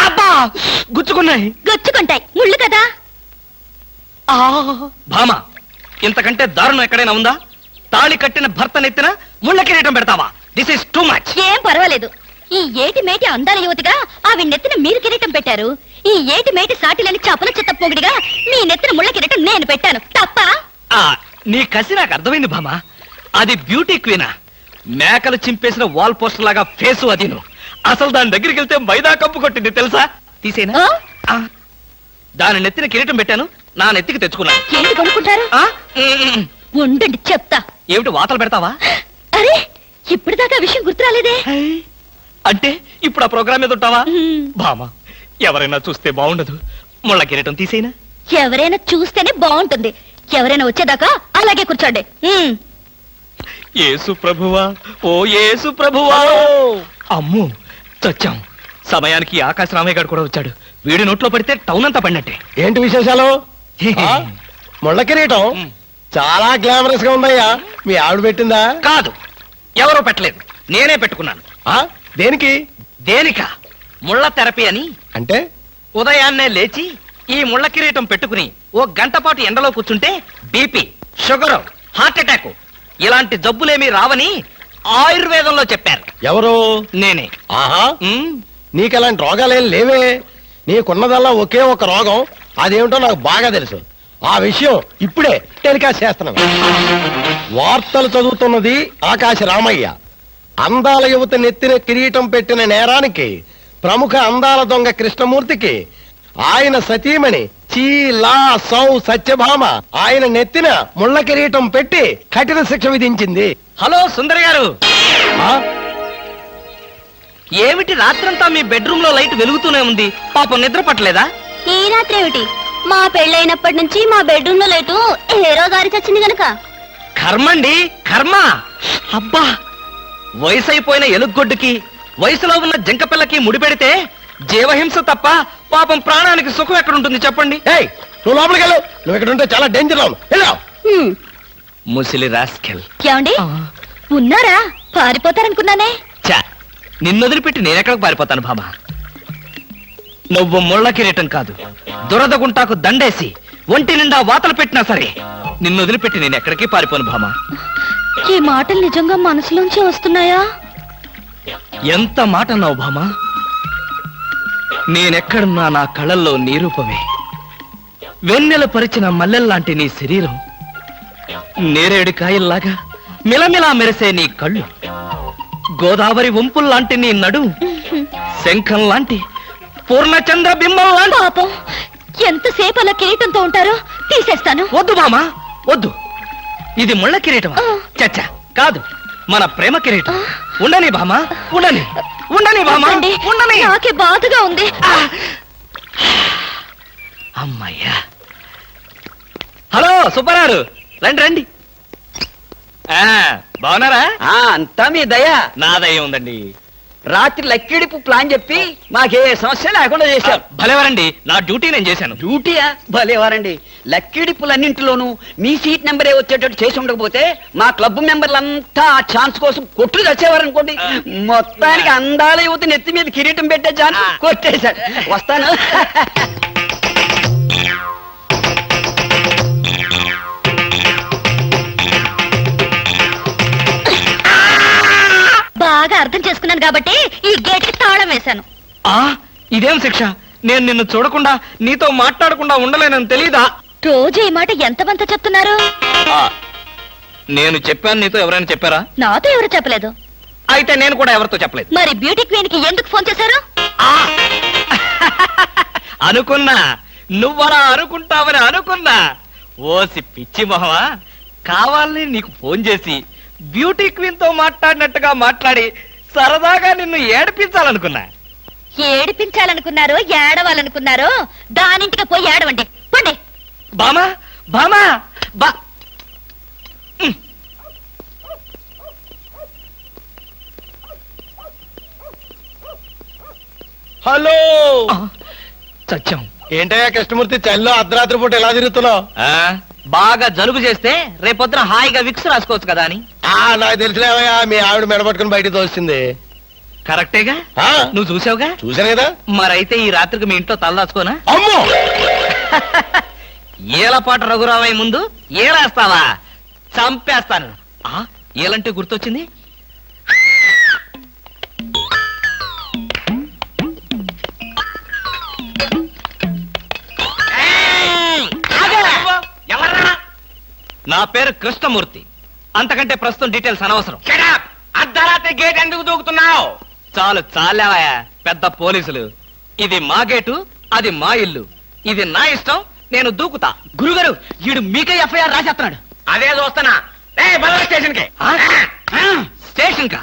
అబ్బా, గుచ్చుకున్నాయి. గొచ్చుకుంటాయి, ముళ్ళు కదా. భామ, ఇంతకంటే దారుణం ఎక్కడైనా ఉందా? తాళి కట్టిన భర్త నెత్తిన ముళ్ళ కిరీటం పెడతావా? This is too much. ఏం పర్వాలేదు. ఈ ఏటి మేటి అందాల యువతిగా ఆవి నెత్తిన మీరు కిరీటం పెట్టారు. ఈ ఏటి మేటి సాటిలని చపల చెత్త పొగిడిగా మీ నెత్తిన ముళ్ళ కిరీటం నేను పెట్టాను. తప్ప? నీ కసి నాకు అర్థమైంది భామ. అది బ్యూటీ క్వీనా? మేకలు చింపేసిన వాల్ పోస్టర్ లాగా ఫేసు అది. అసలు దాని దగ్గరికి వెళ్తే మైదా కప్పు కొట్టింది తెలుసా? తీసేనా? దాని నెత్తిన కిరీటం పెట్టాను, నా నెత్తికి తెచ్చుకున్నాను. ఏంటి కొనుక్కుంటారు? ఉండండి చెప్తా. ఏమిటి వాతలు పెడతావా? అరే, ఇప్పటిదాకా విషయం గుర్తురాలేదే. అంటే ఇప్పుడు ఆ ప్రోగ్రామ్ మీద ఉంటావా? భామ, ఎవరైనా చూస్తే బాగుండదు. ముళ్ళ కిరీటం తీసేనా? ఎవరైనా చూస్తేనే బాగుంటుంది. ఎవరైనా వచ్చేదాకా అలాగే కూర్చోండి. యేసు ప్రభువా, ఓ యేసు ప్రభువా. అమ్మో, చచ్చాం. సమయానికి ఆకాశ రామయ్య గారు కూడా వచ్చాడు. వీడి నోట్లో పడితే టౌన్ అంతా పడినట్టే. ఏంటి విశేషాలు? ముళ్ళ కిరీటం చాలా గ్లామరస్ గా ఉందయ్యా. మీ ఆవిడ పెట్టిందా? కాదు, ఎవరో పెట్టలేదు, నేనే పెట్టుకున్నాను. దేనికి? దేనిక? ముళ్ళ థెరపీ అని. అంటే ఉదయాన్నే లేచి ఈ ముళ్ళ కిరీటం పెట్టుకుని ఓ గంట పాటు ఎండలో కూర్చుంటే బీపీ, షుగర్, హార్ట్ అటాక్ ఇలాంటి జబ్బులేమీ రావని ఆయుర్వేదంలో చెప్పారు. ఎవరు? నేనే. ఆహా, నీకలాంటి రోగాలేం లేవే. నీకున్నదల్లా ఒకే ఒక రోగం, అదేమిటో నాకు బాగా తెలుసు. ఆ విషయం ఇప్పుడే టెలికాస్ట్ చేస్తున్నాను. వార్తలు చదువుతున్నది ఆకాశ రామయ్య. అందాల యువత నెత్తిన కిరీటం పెట్టిన నేరానికి ప్రముఖ అందాల దొంగ కృష్ణమూర్తికి ఆయన సతీమణి చీలా సౌ సత్యభామ ఆయన నెత్తిన ముళ్ళ కిరీటం పెట్టి కఠిన శిక్ష విధించింది. హలో సుందర్ గారు, ఏమిటి రాత్రంతా మీ బెడ్రూమ్ లో లైట్ వెలుగుతూనే ఉంది? పాపం నిద్ర పట్టలేదా? ఈ రాత్రి ఏమిటి? మా పెళ్ళైనప్పటి నుంచి మా బెడ్రూమ్ లో లేటు హీరో గారి చచ్చింది గనక. కర్మండి, కర్మ. అబ్బా, వయసు అయిపోయిన ఎలుగొడ్డుకి వయసులో ఉన్న జంకపిల్లకి ముడిపెడితే జీవహింస తప్ప పాపం ప్రాణానికి సుఖం ఎక్కడుంటుంది చెప్పండి? నువ్వు లోపలికి వెళ్ళు. నువ్వు ఇక్కడ ఉంటే చాలా డేంజర్ లో ముసిలి రాస్కెల్. ఏమండి ఉన్నారా? పారిపోతారనుకున్నానే. చా, నిన్నొదిలిపెట్టి నేనెక్కడికి పారిపోతాను బాబా? నువ్వు ముళ్ళ కిరీటం కాదు, దురద గుంటాకు దండేసి ఒంటి నిండా వాతలు పెట్టినా సరే నిన్ను వదిలిపెట్టి నేను ఎక్కడికి పారిపోను భామా. ఈ మాటలు నిజంగా మనసులోంచి వస్తున్నాయా? ఎంత మాట అన్నావు భామా. నేనెక్కడున్నా నా కళ్ళల్లో నీ రూపమే. వెన్నెల పరిచిన మల్లెల్లాంటి నీ శరీరం, నేరేడు కాయల్లాగా మిలమిలా మెరిసే నీ కళ్ళు, గోదావరి వంపుల్లాంటి నీ నడు, శంఖం లాంటి పూర్ణచంద్ర బింబం లాంటి. పాపం, ఎంతసేపు అలా కిరీటంతో ఉంటారో తీసేస్తాను. వద్దు మామా వద్దు, ఇది ముళ్ళ కిరీటమా? చచ్చా కాదు, మన ప్రేమ కిరీటం. ఉండని భామా, ఉండని ఉండని భామా, వద్దండి, ఉండని. నాకే బాధగా ఉంది. అమ్మయ్యా. హలో సుబ్బారావు, రండి రండి. బాగున్నారా? అంతా మీ దయ. నా దయ ఉందండి. రాత్రి లక్కిడిపు ప్లాన్ చెప్పి మాకే సమస్య లేకుండా చేశారు. భలేవారండి, నా డ్యూటీ నేను చేశాను. డ్యూటీయా? భలేవారండి. లక్కిడిపులన్నింటిలోనూ మీ సీట్ నెంబరే వచ్చేటట్టు చేసి ఉండకపోతే మా క్లబ్ మెంబర్లంతా ఆ ఛాన్స్ కోసం కొట్టుకు తెచ్చేవారనుకోండి. మొత్తానికి అందాల యువత నెత్తి మీద కిరీటం పెట్టే ఛాన్స్ కొట్టేశాడు. వస్తాను. బాగా అర్థం చేసుకున్నాను కాబట్టి ఈ గేట్ కి తాళం వేశాను. ఇదేం శిక్ష? నేను నిన్ను చూడకుండా నీతో మాట్లాడకుండా ఉండలేనని తెలీదా? రోజు ఈ మాట ఎంతమంత చెప్తున్నారు? నేను చెప్పాను, నీతో ఎవరైనా చెప్పారా? నాతో ఎవరు చెప్పలేదు. అయితే నేను కూడా ఎవరితో చెప్పలేదు. మరి బ్యూటీ క్వీన్ కి ఎందుకు ఫోన్ చేశారు? అనుకున్నా నువ్వలా అనుకుంటావని అనుకున్నా. ఓసి పిచ్చి మొహమా, కావాలని నీకు ఫోన్ చేసి బ్యూటీ క్వీన్ తో మాట్లాడినట్టుగా మాట్లాడి సరదాగా నిన్ను ఏడిపించాలనుకున్నా. ఏడిపించాలనుకున్నారో ఏడవాలనుకున్నారో దానింటికి పోయి ఏడవండి. పండి. బామా బామా బా. హలో, సత్యం. ఏంటయ్యా కృష్ణమూర్తి, చల్లో అర్ధరాత్రి పూట ఎలా తిరుగుతున్నావు? బాగా జలుబు చేస్తే రేపొద్దున హాయిగా విక్స్ రాసుకోవచ్చు కదా అని. నాకు తెలిసినవయ్యా, మీ ఆవిడ మెడపట్టుకుని బయటికి తోస్తుంది. కరెక్టేగా? నువ్వు చూసావుగా? చూశాను కదా. మరైతే ఈ రాత్రికి మీ ఇంట్లో తలదాచుకోనా? అమ్మో, ఏలపాట రఘురావయ్య ముందు ఏలేస్తావా? చంపేస్తాను. ఏలంటే గుర్తొచ్చింది. నా పేరు కృష్ణమూర్తి. అంతకంటే ప్రస్తుతం డీటెయిల్స్ అనవసరం. అర్ధరాత్రి గేట్ ఎందుకు దూకుతున్నావు? చాలు చాలావయ్యా, పెద్ద పోలీసులు. ఇది మా గేటు, అది మా ఇల్లు. ఇది నా ఇష్టం, నేను దూకుతా. గురుగారు, వీడు మీకే ఎఫ్ఐఆర్ రాసేస్తున్నాడు. అదే చూస్తున్నా. స్టేషన్ కి. స్టేషన్ కా?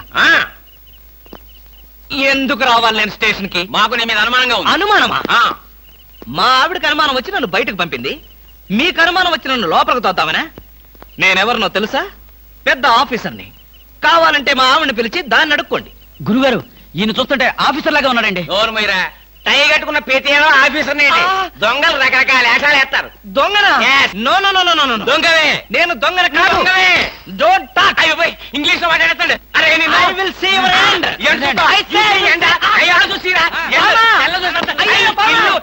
ఎందుకు రావాలి నేను స్టేషన్ కి? మాకు నీ మీద అనుమానంగా ఉంది. అనుమానమా? మా ఆవిడకి అనుమానం వచ్చి నన్ను బయటకు పంపింది. మీకు అనుమానం వచ్చి నన్ను లోపలికి తోద్దామనా? నేనెవరినో తెలుసా? పెద్ద ఆఫీసర్ని. కావాలంటే మా ఆవిడని పిలిచి దాన్ని అడుక్కోండి. గురుగారు, ఈయన చూస్తుంటే ఆఫీసర్ లాగా ఉన్నాడండి. నోరుమీరా, టై కట్టుకున్న పేటీఏదో ఆఫీసర్ దొంగలు రకరకాల వేషాలు వేస్తారు. దొంగనా? No no no no no no, దొంగవే. నేను దొంగన కాదు. Don't talk. ఇంగ్లీష్ లో మాట్లాడతాడు. అరే I will see your hand. I say ఎండ అయ్యా చూసిరా. ఎల్ల చూసంత అయ్యో బాబు.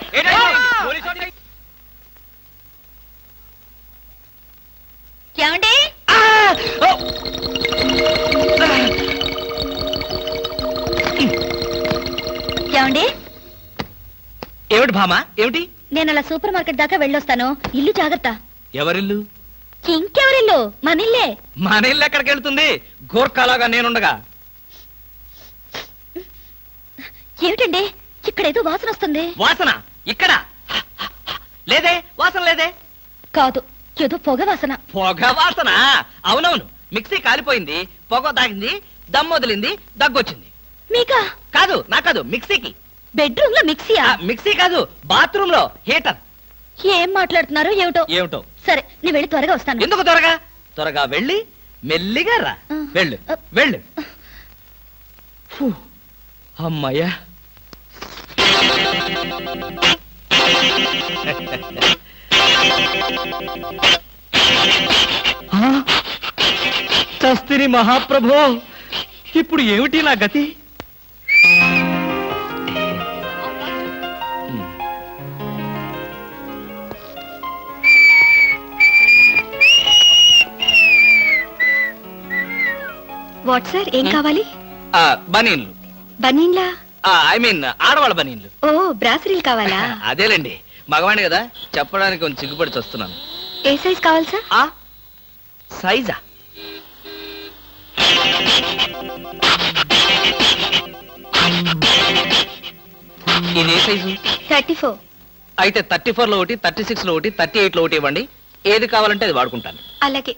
ఏమండి? ఏమండి? ఏమిటి భామా, ఏమిటి? నేను అలా సూపర్ మార్కెట్ దాకా వెళ్ళొస్తాను. ఇల్లు జాగ్రత్త. ఎవరిల్లు? ఇంకెవరిల్లు? మనిల్లే. మన ఇల్లు ఎక్కడికి వెళ్తుంది? గోర్ఖాలాగా నేనుండగా. ఏమిటండి, ఇక్కడేదో వాసన వస్తుంది. వాసన? ఇక్కడ లేదే, వాసన లేదే. కాదు, ఏదో పొగ వాసన. పొగ వాసన? అవునవును, మిక్సీ కాలిపోయింది, పొగ తాగింది, దమ్ వదిలింది, దగ్గొచ్చింది. మీకా? కాదు, నా కాదు, మిక్సీకి. బెడ్రూమ్ లో మిక్సీయా? మిక్సీ కాదు, బాత్రూమ్ లో హీటర్. ఏం మాట్లాడుతున్నారు ఏమిటో. ఏమిటో? సరే, నేను వెళ్ళి త్వరగా వస్తాను. ఎందుకు త్వరగా? త్వరగా వెళ్ళి మెల్లిగా రా. వెళ్ళు వెళ్ళు. ఫు, అమ్మయ్యా. చస్తిని మహాప్రభో, ఇప్పుడు ఏమిటి నా గతి? వాట్ సార్ ఏం కావాలి? బనీన్లు. బనీన్లా? ఐ మీన్ ఆడవాళ్ళ బనీన్లు. ఓ బ్రాసరీలు కావాలా? అదేలేండి, మగవాణి కదా, చెప్పడానికి కొంచెం సిగ్గుపడి వస్తున్నాను. ఏ సైజ్ కావాలి సార్? సైజా? ఇది ఏ సైజు? 34. అయితే 34 లో ఒకటి, 36 లో ఒకటి, 38 లో ఒకటి ఇవ్వండి. ఏది కావాలంటే అది వాడుకుంటాను. అలాగే.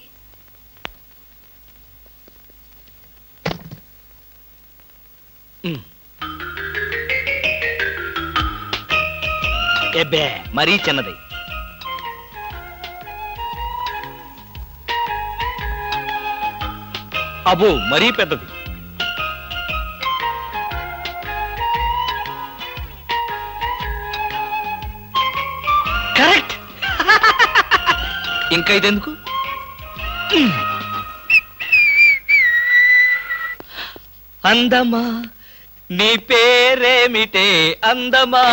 ఎబ్బే మరీ చిన్నది. అబ్బో మరీ పెద్దది. కరెక్ట్. ఇంకా ఇదెందుకు? అందమా నీ పేరేమిటే అందమా?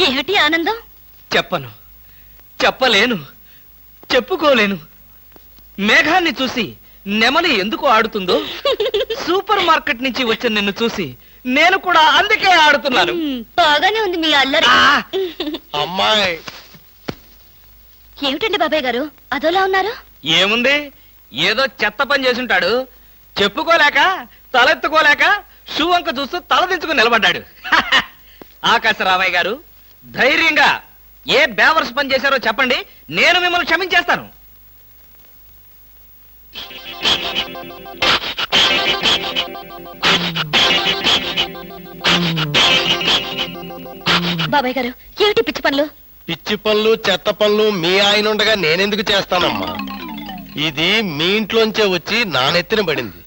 ఏమిటి ఆనందం? చెప్పను, చెప్పలేను, చెప్పుకోలేను. మేఘాన్ని చూసి నెమలి ఎందుకు ఆడుతుందో, సూపర్ మార్కెట్ నుంచి వచ్చిన నిన్ను చూసి నేను కూడా అందుకే ఆడుతున్నాను. బాగానే ఉంది మీ అల్లరి. అమ్మాయి ఏమిటండి బాబాయ్ గారు అదోలా ఉన్నారు? ఏముంది, ఏదో చెత్త పని చేసుంటాడు. చెప్పుకోలేక తలెత్తుకోలేక షూ వంక చూస్తూ తలదించుకుని నిలబడ్డాడు. ఆకాశరామయ్య గారు, ధైర్యంగా ఏ బేవర్స్ పని చేశారో చెప్పండి, నేను మిమ్మల్ని క్షమించేస్తాను. బాబాయ్ గారు ఏమిటి పిచ్చి పనులు? పిచ్చి పనులు చెత్త పనులు మీ ఆయన ఉండగా నేనెందుకు చేస్తానమ్మా? ఇది మీ ఇంట్లోంచే వచ్చి నా నెత్తిన పడింది.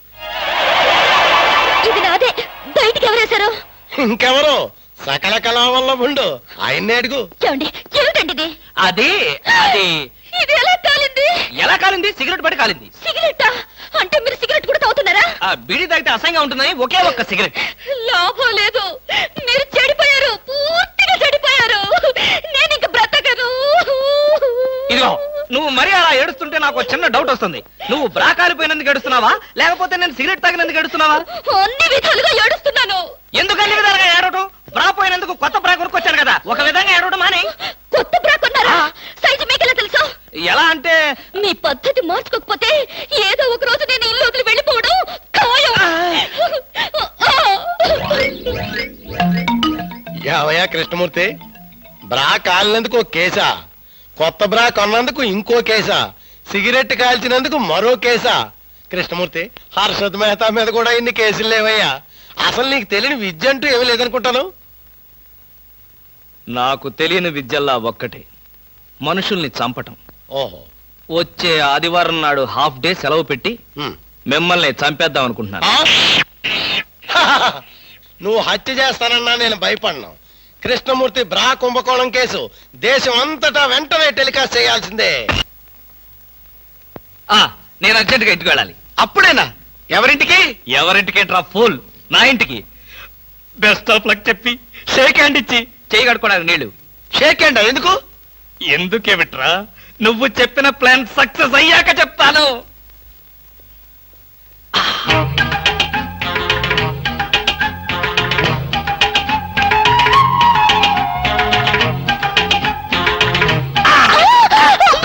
ఇది నాదే, బయటికి ఎవరేశారు? ఇంకెవరో సకల కళావల్లభుండు, ఆయన్నే అడుగు. ఏమండి ఏమిటండి ఇది? అది అది ఇది ఎలా కాలింది? ఎలా కాలింది? సిగరెట్ పడి కాలింది. సిగరెట్టా? అంటే మీరు సిగరెట్ కూడా తాగుతున్నారా? ఆ బీడీ తాగితే అసహ్యంగా ఉంటుందని ఒకే ఒక్క సిగరెట్. లాభం లేదు, మీరు చెడిపోయారు, పూర్తిగా చెడిపోయారు. నేను ఇంక బ్రతకను. ఇదిగో నువ్వు మరీ అలా ఏడుస్తుంటే నాకు చిన్న డౌట్ వస్తుంది. నువ్వు బ్రా కాలిపోయినందుకు ఏడుస్తున్నావా, లేకపోతే నేను సిగరెట్ తాగినందుకు ఏడుస్తున్నావా? అన్ని విధాలుగా ఏడుస్తున్నాను. ఎందుకు అన్ని విధాలుగా ఏడవటం? బ్రా పోయినందుకు కొత్త బ్రా కొనుక్కొచ్చాను కదా, ఒక విధంగా ఏడవడం మాని. కొత్త బ్రా కొన్నారా? సైజు మీకెలా తెలుసు? ఎలా అంటే మీ పద్ధతి మార్చుకోకపోతే ఏదో ఒక రోజు నేను ఇల్లు వదిలి వెళ్ళిపోవడం ఖాయం. యావయ్యా కృష్ణమూర్తి, బ్రా కాలినందుకు ఒక కేసా, కొత్త బ్రా కొన్నందుకు ఇంకో కేసా, సిగరెట్ కాల్చినందుకు మరో కేసా? కృష్ణమూర్తి, హర్షద్ మెహతా మీద కూడా ఇన్ని కేసులు లేవయ్యా. అసలు నీకు తెలియని విద్య అంటూ ఏమీ లేదనుకుంటాను. నాకు తెలియని విద్యల్లా ఒక్కటే, మనుషుల్ని చంపటం. ఓహో, వచ్చే ఆదివారం నాడు హాఫ్ డే సెలవు పెట్టి హ్మ్. మిమ్మల్ని చంపేద్దాం అనుకుంటున్నాను. నువ్వు హత్య చేస్తానన్నా నేను భయపడ్ను. కృష్ణమూర్తి బ్రా కుంభకోణం కేసు దేశం అంతటా వెంటనే టెలికాస్ట్ చేయాల్సిందే. నేను అర్జెంటుగా ఇంటికి వెళ్ళాలి. అప్పుడేనా? ఎవరింటికి? ఎవరింటికేంట్రా ఫూల్, నా ఇంటికి. బెస్ట్ ఆఫ్ లక్ చెప్పి షేక్ హ్యాండ్ ఇచ్చి చేయి కడుకోవడానికి నీళ్లు. షేక్ హ్యాండ్ ఎందుకు? ఎందుకేమిట్రా, నువ్వు చెప్పిన ప్లాన్ సక్సెస్ అయ్యాక చెప్తాను.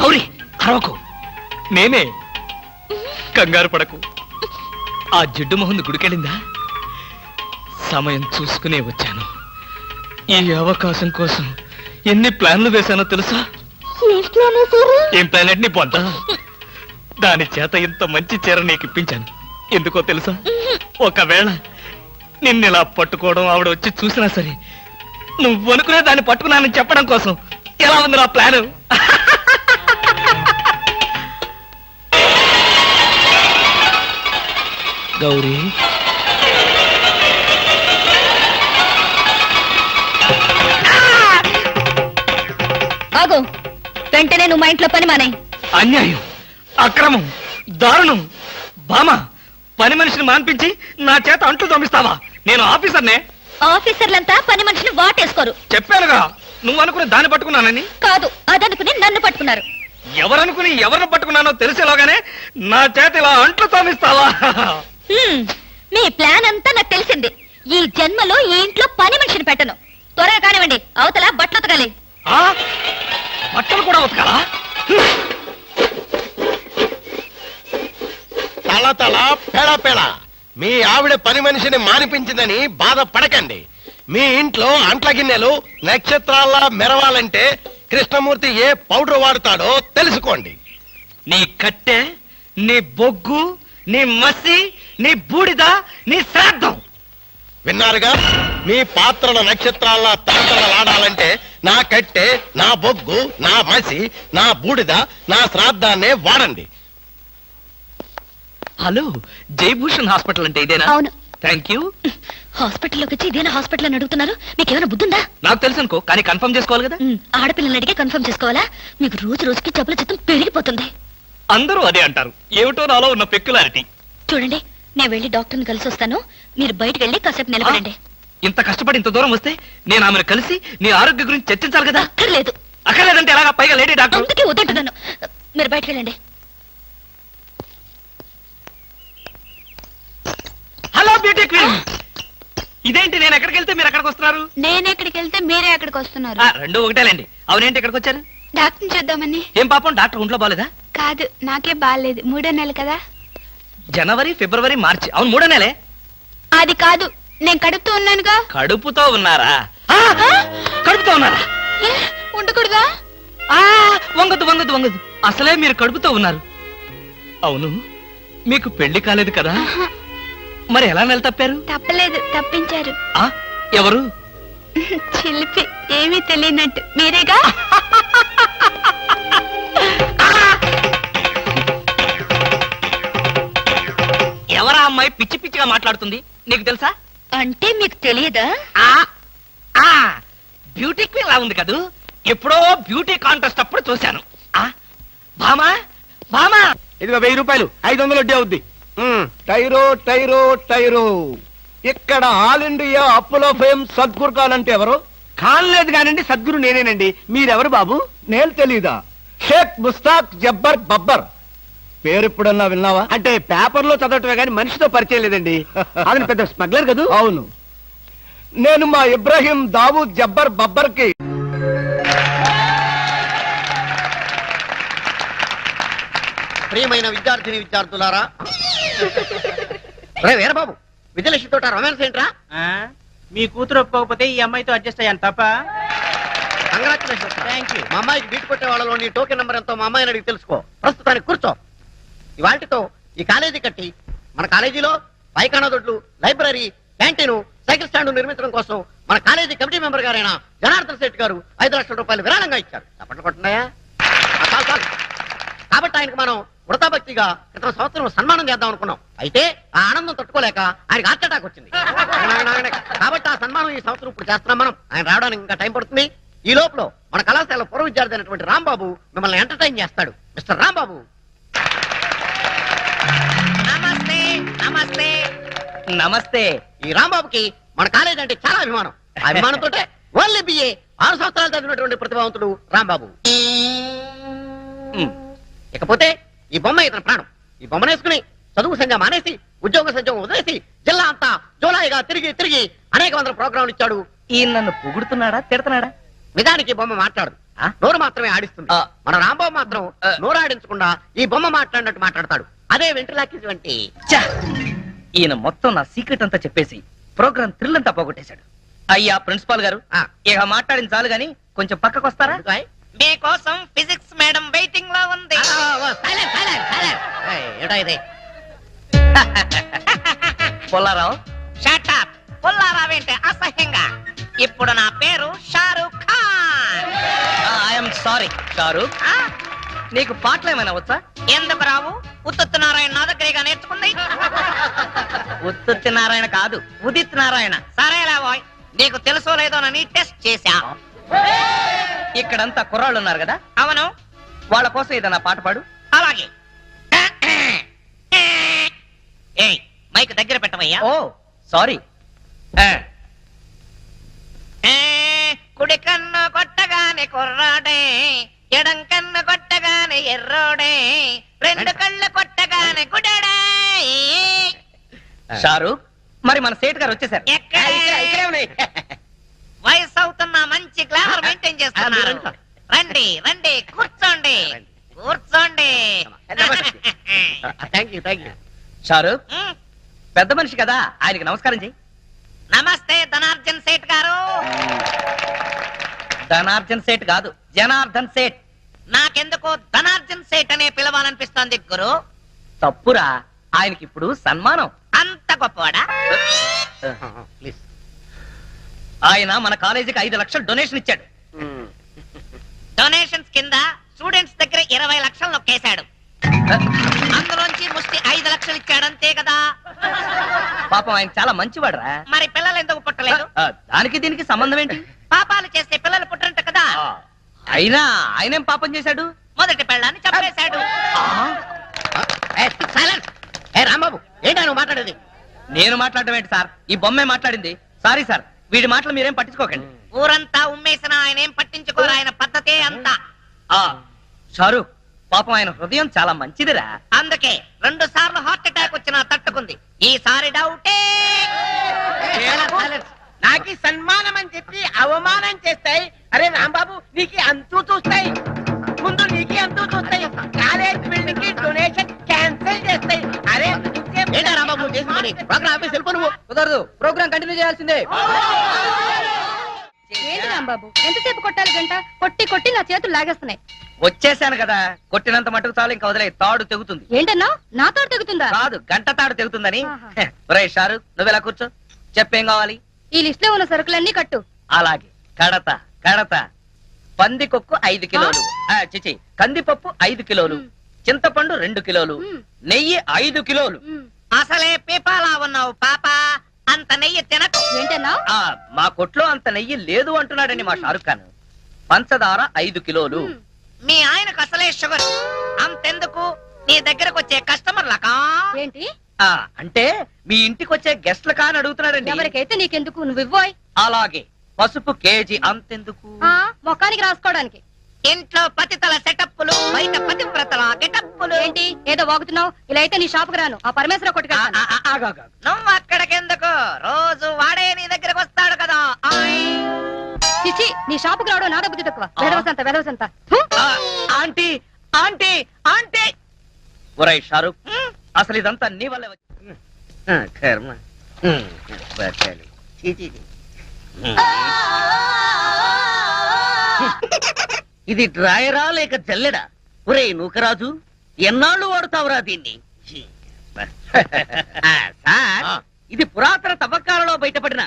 గౌరీ అరవకు, నేనే. కంగారు పడకు. ఆ జిడ్డు మొహంది గుడికెళ్ళిందా? సమయం చూసుకునే వచ్చాను. ఈ అవకాశం కోసం ఎన్ని ప్లాన్లు వేశానో తెలుసా? ఏం ప్లాన్ నీ పొంద? దాని చేత ఇంత మంచి చీర నీకు ఇప్పించాను. ఎందుకో తెలుసా? ఒకవేళ నిన్నెలా పట్టుకోవడం ఆవిడ వచ్చి చూసినా సరే నువ్వు అనుకునే దాన్ని పట్టుకున్నానని చెప్పడం కోసం. ఎలా ఉంది నా ప్లాను? గౌరీ, ఆగు, వెంటనే నువ్వు మా ఇంట్లో పని మానేయ్. అన్యాయం, అక్రమం, దారుణం. బామా, పని మనిషిని మాన్పించి నా చేత అంట్లు తోమిస్తావా? నేను ఆఫీసర్నే. ఆఫీసర్లంతా పని మనిషిని వాటేసుకోరు. చెప్పానుగా, నువ్వు అనుకుని దాన్ని పట్టుకున్నానని. కాదు, అదనుకుని నన్ను పట్టుకున్నారు. ఎవరనుకుని ఎవరిని పట్టుకున్నానో తెలిసేలోగానే నా చేత ఇలా అంట్లు తోమిస్తావా? మీ ప్లాన్ అంతా నాకు తెలిసింది. ఈ జన్మలో ఈ ఇంట్లో పని మనిషిని పెట్టను. త్వరగా కానివ్వండి, అవతల బట్టలు ఉతకాలి. బట్టలు కూడా ఉతకాలా? తల తల పెడ పెడ మీ ఆవిడ పని మనిషిని మానిపించిందని బాధపడకండి. మీ ఇంట్లో అంట్ల గిన్నెలు నక్షత్రాల్లా మెరవాలంటే కృష్ణమూర్తి ఏ పౌడర్ వాడతాడో తెలుసుకోండి. నీ కట్టె, నీ బొగ్గు, నీ మసి, నీ బూడిద, నీ శ్రాద్ధం. విన్నారుగా? మీ పాత్రల నక్షత్రాల్లా తలతలలాడాలంటే నా కట్టె, నా బొగ్గు, నా మసి, నా బూడిద, నా శ్రాద్ధాన్నే వాడండి. హలో, జయభూషణ్ హాస్పిటల్ అంటే ఇదేనా? అవును. Thank you. హాస్పిటల్లోకి వచ్చి ఇదేనా హాస్పిటల్ అని అడుగుతున్నారు? మీకేమైనా బుద్ధుందా? నాకు తెలుసు అనుకో, కానీ కన్ఫర్మ్ చేసుకోవాలి కదా. ఆడపిల్లలు అడిగే కన్ఫర్మ్ చేసుకోవాలా? మీకు రోజు రోజుకి జబ్బుల చిత్తం పెరిగిపోతుంది. అందరూ అదే అంటారు. ఏమిటో నాలో ఉన్న పెక్యులారిటీ. చూడండి, నేను వెళ్ళి డాక్టర్ని కలిసి వస్తాను. మీరు బయటకు వెళ్ళి కాసేపు నిలబడండి. ఇంత కష్టపడి ఇంత దూరం వస్తే నేను ఆమెను కలిసి నీ ఆరోగ్య గురించి చర్చించాలి కదా. అక్కర్లేదు. అక్కర్లేదంటే ఎలాగా? పైగా లేడీ డాక్టర్. అందుకే వద్దంటున్నాను. మీరు బయటకు వెళ్ళండి. Hello beauty queen. ఇదేంటి, నేను ఎక్కడికి వెళ్తే మీరు ఎక్కడికి వస్తున్నారు? నేను ఎక్కడికి వెళ్తే మీరే ఎక్కడికి వస్తున్నారు. రెండు ఒకటేలేండి. అవునేంటి ఇక్కడికి వచ్చారు? డాక్టర్ని చూద్దామని. ఏం పాపం, డాక్టర్ ఒంట్లో బాలేదా? కాదు, నాకే బాగాలేదు. 3వ నెల కదా. జనవరి, ఫిబ్రవరి, మార్చి. అవును, 3వ నెలే. అది కాదు, నేను కడుపుతూ ఉన్నానుగా. కడుపుతో ఉన్నారా? కడుపుతో ఉన్నారా? ఉండకూడదా? వంగదు వంగదు వంగదు. అసలే మీరు కడుపుతో ఉన్నారు. అవును, మీకు పెళ్లి కాలేదు కదా? మరి ఎలా నెల తప్పారు? తప్పలేదు, తప్పించారు. ఎవరు? చిలిపి, ఏమీ తెలియనట్టు. మీరేగా? ఎవరా అమ్మాయి పిచ్చి పిచ్చిగా మాట్లాడుతుంది? నీకు తెలుసా? అంటే మీకు తెలియదా? బ్యూటీ క్వీన్ లా ఉంది కదూ. ఎప్పుడో బ్యూటీ కాంటెస్ట్ అప్పుడు చూశాను. భామా భామా, ఇదిగో 1000 రూపాయలు, 500 వడ్డీ అవుద్ది. టైరో టైరో టైరో. ఇక్కడ ఆల్ ఇండియా అప్పులో ఫేమ్ సద్గురు ఖాన్ అంటే ఎవరు? ఖాన్ లేదు కానండి, సద్గురు నేనేనండి. మీరెవరు బాబు? నేను తెలీదా? షేక్ ముస్తాక్ జబ్బర్ బబ్బర్. పేరు ఎప్పుడన్నా విన్నావా? అంటే పేపర్లో చదవటమే కానీ మనిషితో పరిచయం లేదండి. అది పెద్ద స్మగ్లర్ కదా. అవును, నేను మా ఇబ్రాహీం దావూద్ జబ్బర్ బబ్బర్ కి ప్రియమైన విద్యార్థిని విద్యార్థులారా, రే వీరబాబు, విజయలక్ష్మి తోట రొమాన్స్ ఏంట్రా? మీ కూతురు ఒప్పుకోకపోతే ఈ అమ్మాయితో అడ్జస్ట్ అయ్యాను తప్ప. కంగ్రాచులేషన్స్. Thank you. మా అమ్మాయికి బీట్ కొట్టే వాళ్ళలో నీ టోకెన్ నెంబర్ ఎంతో మా అమ్మాయిని అడిగి తెలుసుకో. ప్రస్తుతానికి కూర్చో. ఇవాటితో ఈ కాలేజీ కట్టి మన కాలేజీలో పైకానా దొడ్లు, లైబ్రరీ, క్యాంటీన్, సైకిల్ స్టాండ్ నిర్మించడం కోసం మన కాలేజీ కమిటీ మెంబర్ గారైన జనార్దన్ శెట్టి గారు 5 లక్షల రూపాయలు విరాళంగా ఇచ్చారు. తప్పట్లు కొట్టున్నాయా? కాబట్టి ఆయనకు మనం వృతాభక్తిగా క్రితం సంవత్సరం సన్మానం చేద్దాం అనుకున్నాం. అయితే ఆ ఆనందం తట్టుకోలేక ఆయనకు హార్ట్ అటాక్ వచ్చింది. కాబట్టి ఆ సన్మానం ఈ సంవత్సరం ఇప్పుడు చేస్తున్నాం మనం. ఆయన రావడానికి ఇంకా టైం పడుతుంది. ఈ లోపల మన కళాశాల పూర్వ విద్యార్థి అయినటువంటి రాంబాబు మిమ్మల్ని ఎంటర్టైన్ చేస్తాడు. మిస్టర్ రాంబాబు. నమస్తే నమస్తే నమస్తే. ఈ రాంబాబుకి మన కాలేజ్ అంటే చాలా అభిమానం. ఆ అభిమానంతో ఓన్లీ BA 6 సంవత్సరాలు చదివినటువంటి ప్రతిభావంతుడు రాంబాబు. ఇకపోతే ఈ బొమ్మ ఇతని ప్రాణం. ఈ బొమ్మను వేసుకుని చదువు సంజ మానేసి ఉద్యోగ సంజం వదిలేసి జిల్లా అంతా జోలాయిగా తిరిగి తిరిగి అనేక వందల ప్రోగ్రాంలు ఇచ్చాడు. ఈయన నన్ను పొగుడుతున్నాడా, తిడతాడా? నిజానికి బొమ్మ మాట్లాడు, నోరు మాత్రమే ఆడిస్తుంది. మన రాంబాబు మాత్రం నోరు ఆడించకుండా ఈ బొమ్మ మాట్లాడినట్టు మాట్లాడతాడు. అదే వెంట్రులాకి వంటి. ఈయన మొత్తం నా సీక్రెట్ అంతా చెప్పేసి ప్రోగ్రామ్ థ్రిల్ అంతా పోగొట్టేశాడు. అయ్యా ప్రిన్సిపాల్ గారు, ఇక మాట్లాడిన చాలు గాని కొంచెం పక్కకు వస్తారా? మీకోసం ఫిజిక్స్ మేడం వెయిటింగ్ లో ఉంది. పుల్లారావు. Shut up. పుల్లారావు ఏంటి అసహ్యంగా? ఇప్పుడు నా పేరు షారూక్ ఖాన్. I'm sorry Shahrukh. నీకు పాటలు ఏమైనా వచ్చా? ఎందుకు రావు? ఉత్తుత్ నారాయణ నా దగ్గరగా నేర్చుకుంది. ఉత్తుత్ నారాయణ కాదు, ఉదిత్ నారాయణ. సరేలా బాయ్, నీకు తెలుసో లేదోనని టెస్ట్ చేశా. ఇక్కడంతా కుర్రాళ్ళు ఉన్నారు కదా? అవును. వాళ్ళ కోసం ఏదైనా పాట పాడు. అలాగే. ఏయ్, మైక్ దగ్గర పెట్టవయ్యా. ఓ సారీ. కుడి కన్ను కొట్టగానే కుర్రాడే, ఎడం కన్ను కొట్టగానే ఎర్రోడే, రెండు కళ్ళు కొట్టగానే గుడడే. షారు మరి మన సేట్ గారు వచ్చేసారు. ఇక్కడే ఉన్నాయి. వయసు అవుతున్న మంచి గ్లామర్ మెయింటైన్ చేస్తున్నారు. రండి రండి కూర్చోండి కూర్చోండి. షారు పెద్ద మనిషి కదా, ఆయనకి నమస్కారం చెయ్యి. నమస్తే ధనార్జన్ సేట్ గారు. ధనార్జన్ సేట్ కాదు, జనార్దన్ సేట్. నాకెందుకో ధనార్జన్ సేట్ అనే పిలవాలనిపిస్తోంది గురు. తప్పురా, ఆయనకి ఇప్పుడు సన్మానం. అంత గొప్పవాడా? ఆయన మన కాలేజీకి 5 లక్షలు డొనేషన్ ఇచ్చాడు. డొనేషన్స్ కింద స్టూడెంట్స్ దగ్గర 20 లక్షలు నొక్కేశాడు. అందులోంచి ముష్టి 5 లక్షలు ఇచ్చాడు, అంతే కదా? పాపం ఆయన చాలా మంచివాడురా. మరి పిల్లలు ఎందుకు పుట్టలేదు? దానికి దీనికి సంబంధం ఏంటి? పాపాలు చేస్తే పిల్లలు పుట్టరంట కదా. అయినా ఆయనేం పాపం చేశాడు? మొదటి పెళ్ళాన్ని చంపేశాడు. రాంబాబు ఏంటా నువ్వు మాట్లాడేది? నేను మాట్లాడడం ఏంటి సార్, ఈ బొమ్మే మాట్లాడింది. సారీ సార్, వీడి మాటలు మీరేం పట్టించుకోకండి. ఊరంతా ఉమ్మేసిన ఆయన ఏం పట్టించుకోరు, ఆయన పద్ధతే అంతా. షారు పాపం ఆయన హృదయం చాలా మంచిదిరా, అందుకే 2 సార్లు హార్ట్ అటాక్ వచ్చినా తట్టుకుంది. ఈసారి డౌటే. నాకు సన్మానం అని చెప్పి అవమానం చేస్తాయి. అరే రాంబాబు నీకు అంతూ చూస్తాయి, ముందు నీకు అంతూ చూస్తాయి. కాలేజ్ బిల్డింగ్ కి డొనేషన్ క్యాన్సిల్ చేస్తాయి. అరే ఏంటా రాంబాబు నువ్వు చేసిన పని? ప్రోగ్రామ్ ఆపేసి వెళ్ళిపో నువ్వు. కుదరదు, ప్రోగ్రామ్ కంటిన్యూ చేయాల్సిందే. ఏంటి రాంబాబు ఎంతసేపు కొట్టాలి? గంట కొట్టి కొట్టి నా చేతులు లాగేస్తున్నాయి. వచ్చేసాను కదా, కొట్టినంత మటుకు చాలు, ఇంకా వదిలే. తాడు తెగుతుంది. ఏంటన్నా నా తోడు తెగుతుందా? కాదు, గంట తాడు తెగుతుందని. ఒరే షారు నువ్వెలా కూర్చో, చెప్పేం కావాలి? ఈ లిస్ట్ లో ఉన్న సరుకులన్నీ కట్టు. అలాగే కడత కడత. పందికొక్కు 5 కిలోలు, చిచి కందిపప్పు 5 కిలోలు, చింతపండు 2 కిలోలు, నెయ్యి 5 కిలోలు. అసలే పీపాలా ఉన్నావు పాప, అంత నెయ్యి తినకు. ఏంటన్నా? మా కొట్లో అంత నెయ్యి లేదు అంటున్నాడని మా షారుఖ్ ఖాన్. పంచదార 5 కిలోలు. మీ ఆయనకు అసలే షుగర్, అంతెందుకు నీ దగ్గరకు వచ్చే కస్టమర్లకా? ఏంటి అంటే మీ ఇంటికి వచ్చే గెస్ట్ల కాని అడుగుతున్నాడండి. ఎవరికైతే నీకెందుకు, నువ్వు ఇవ్వోయ్. అలాగే పసుపు కేజీ, అంతెందుకు? మొఖానికి రాసుకోవడానికి. ఇంట్లో పతితల సెటప్పులు, బయట పతివ్రతల గెటప్పులు. ఏంటి ఏదో వాగుతున్నావు? ఇలా అయితే నీ షాపుకి రాను, ఆ పరమేశ్వర కొట్టుకెళ్తాను. నువ్వు అక్కడికెందుకు, రోజు వాడే నీ దగ్గరకు వస్తాడు కదా. చిచ్చి నీ షాపుకి రావడం నా బుద్ధి తక్కువ. వెదవసంత ఆంటీ ఆంటీ ఆంటీ. ఒరేయ్ షారుఖ్, అసలు ఇదంతా నీ వల్ల కర్మ. ఇది డ్రాయరా లేక జల్లెడా? ఒరే నూకరాజు, ఎన్నాళ్ళు వాడుతావురా దీన్ని? సార్, ఇది పురాతన తవ్వకాలలో బయటపడిన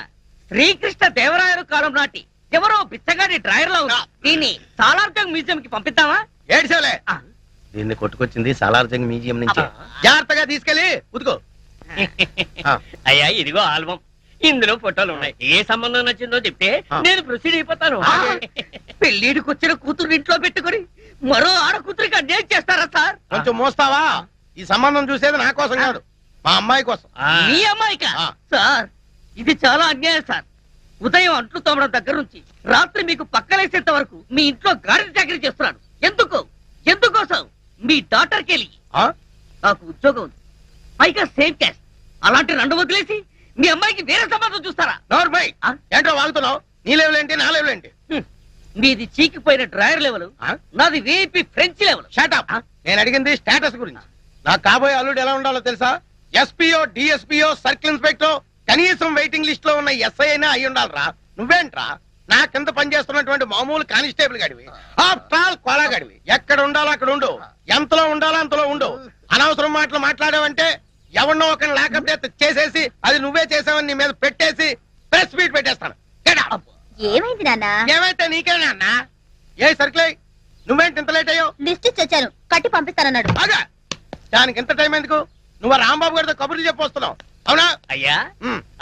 శ్రీకృష్ణ దేవరాయలు కాలం నాటి ఎవరో బిచ్చగాడి డ్రాయర్ లో ఉంది. దీన్ని సాలార్జంగ్ మ్యూజియం కి పంపిద్దామా? ఏడ్చాలే, దీన్ని కొట్టుకొచ్చింది సాలార్జంగ్ మ్యూజియం నుంచి. జాగ్రత్తగా తీసుకెళ్ళి ఉతుకో. అయ్యా ఇదిగో ఆల్బమ్, ఇందులో ఫోటోలు ఉన్నాయి. ఏ సంబంధం నచ్చిందో చెప్తే నేను ప్రొసీడ్ అయిపోతాను. పెళ్లిడికి వచ్చిన కూతురు ఇంట్లో పెట్టుకుని మరో ఆడ కూతురికి అన్యాయం చేస్తారా సార్? కొంచెం మోస్తావా? ఈ సంబంధం చూసేది నా కోసం కాదు, మా అమ్మాయి కోసం. మీ అమ్మాయికా? సార్ ఇది చాలా అన్యాయం సార్. ఉదయం అంట్లు తోమడం దగ్గర నుంచి రాత్రి మీకు పక్కలేసేంత వరకు మీ ఇంట్లో గాడి చాకరీ చేస్తున్నాడు. ఎందుకు? ఎందుకోసం? మీ డాక్టర్కి వెళ్ళి నాకు ఉద్యోగం ఉంది, పైగా సేమ్ క్యాస్ట్. అలాంటి 2 వదిలేసి మీ అమ్మాయికి వేరే సంబంధం చూస్తారా? నోర్మై, ఏంటో వాగుతున్నావు? నీ లెవెల్ ఏంటి, నా లెవెల్ ఏంటి? మీది చీకిపోయిన డ్రాయర్ లెవెల్, నాది వీపీ ఫ్రెంచ్ లెవెల్. షటప్. నేను అడిగింది స్టేటస్ గురించి. నాకు కాబోయే అల్లుడు ఎలా ఉండాలో తెలుసా? ఎస్పీఓ, డిఎస్పీఓ, సర్కిల్ ఇన్స్పెక్టర్, కనీసం వెయిటింగ్ లిస్ట్ లో ఉన్న ఎస్ఐ అయినా అయి ఉండాలరా. నువ్వేంట్రా నా కింద పనిచేస్తున్నటువంటి మామూలు కానిస్టేబుల్ గడివి, ఆఫ్టర్ ఆల్ కోలా గడివి. ఎక్కడ ఉండాలో అక్కడ ఉండు, ఎంతలో ఉండాలో అంతలో ఉండు. అనవసరం మాటలు మాట్లాడావంటే ఎవరినో ఒక లాకప్ డెత్ చేసేసి అది నువ్వే చేసావని నీ మీద పెట్టేసి ప్రెస్ మీట్ పెట్టేస్తాను. ఏమైంది నాన్న? ఏమైతే నీకేనా అన్నా? ఏ సర్కిల్ నువ్వేంటి ఇంత లేట్ అయ్యో? లిస్ట్ ఇచ్చాను, కట్టి పంపిస్తానన్నాడు. బాగా దానికి ఎంత టైం ఎందుకు? నువ్వు రాంబాబు గారితో కబుర్లు చెప్పొస్తున్నావు అవునా? అయ్యా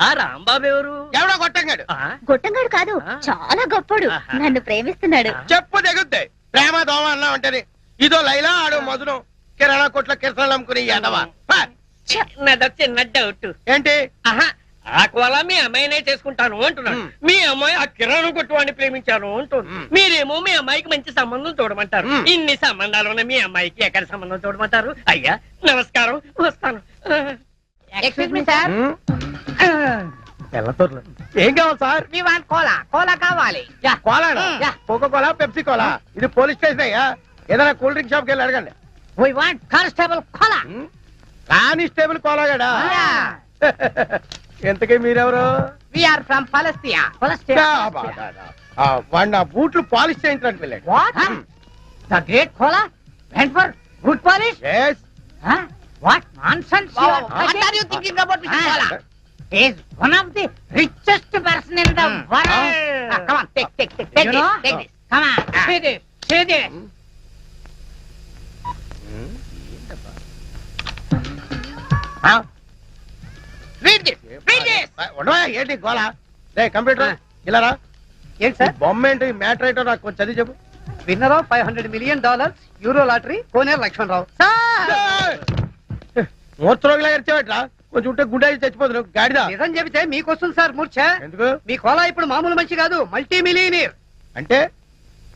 ఆ రాంబాబు ఎవరు? ఎవడో గొట్టంగాడు. గొట్టంగాడు కాదు, చాలా గొప్పడు, నన్ను ప్రేమిస్తున్నాడు. చెప్పు దిగుద్ది. ప్రేమ దోమ అన్నావు అంటే ఇదో లైలా ఆడో మధురం కిరాణా కొట్ల కిరసనాలు అమ్ముకుని ఎదవా. నాదో చిన్న డౌట్. ఏంటి? ఆ కోలా మీ అమ్మాయినే చేసుకుంటాను అంటున్నాను, మీ అమ్మాయి ఆ కిరాణా కొట్టు వాడిని ప్రేమించాను అంటుంది. మీరేమో మీ అమ్మాయికి మంచి సంబంధం చూడమంటారు. ఇన్ని సంబంధాలు ఉన్న మీ అమ్మాయికి ఎక్కడ సంబంధం చూడమంటారు? అయ్యా నమస్కారం, వస్తాను. ఎక్స్క్యూజ్ మీ సార్ ఏం కావాలి sir? We want Kola Kola కావాలి yeah Kola yeah coco cola Pepsi cola ఇది పోలీస్ స్టేషన్ అయ్యా ఏదైనా కూల్ డ్రింక్ షాప్కి వెళ్ళి అడగండి. We want constable Kola constable కోలాగాడా? యా ఎంతకీ మీరెవరు? వి ఆర్ ఫ్రమ్ పాలస్తీనా వాడు నా బూట్లు పాలిష్ చేయించడానికి వెళ్ళాడు. What the great Kola went for good polish Yes. What nonsense what are you thinking about mister Kola is one of the richest person in the world. Come on, take this. Come on, see this. Read this. ఉండవా? ఏంటి గోలా? రే computer ఇలా రా. ఏంటి sir? బొమ్మ ఏంటి matter ఏంటో నాకు కొంచెం చదివి చెప్పు. Winner of $500 million euro lottery Koneru Lakshmanarao. మూర్చరోగిలా ఎరిచేవట్రా? కొంచెం ఉంటే గుండె చచ్చిపోతున్నావు గాడిదా. నిజం చెబితే మీకు వస్తుంది సార్ మూర్ఛ. ఎందుకు? మీ కోలా ఇప్పుడు మామూలు మనిషి కాదు, మల్టీ మిలియనీర్. అంటే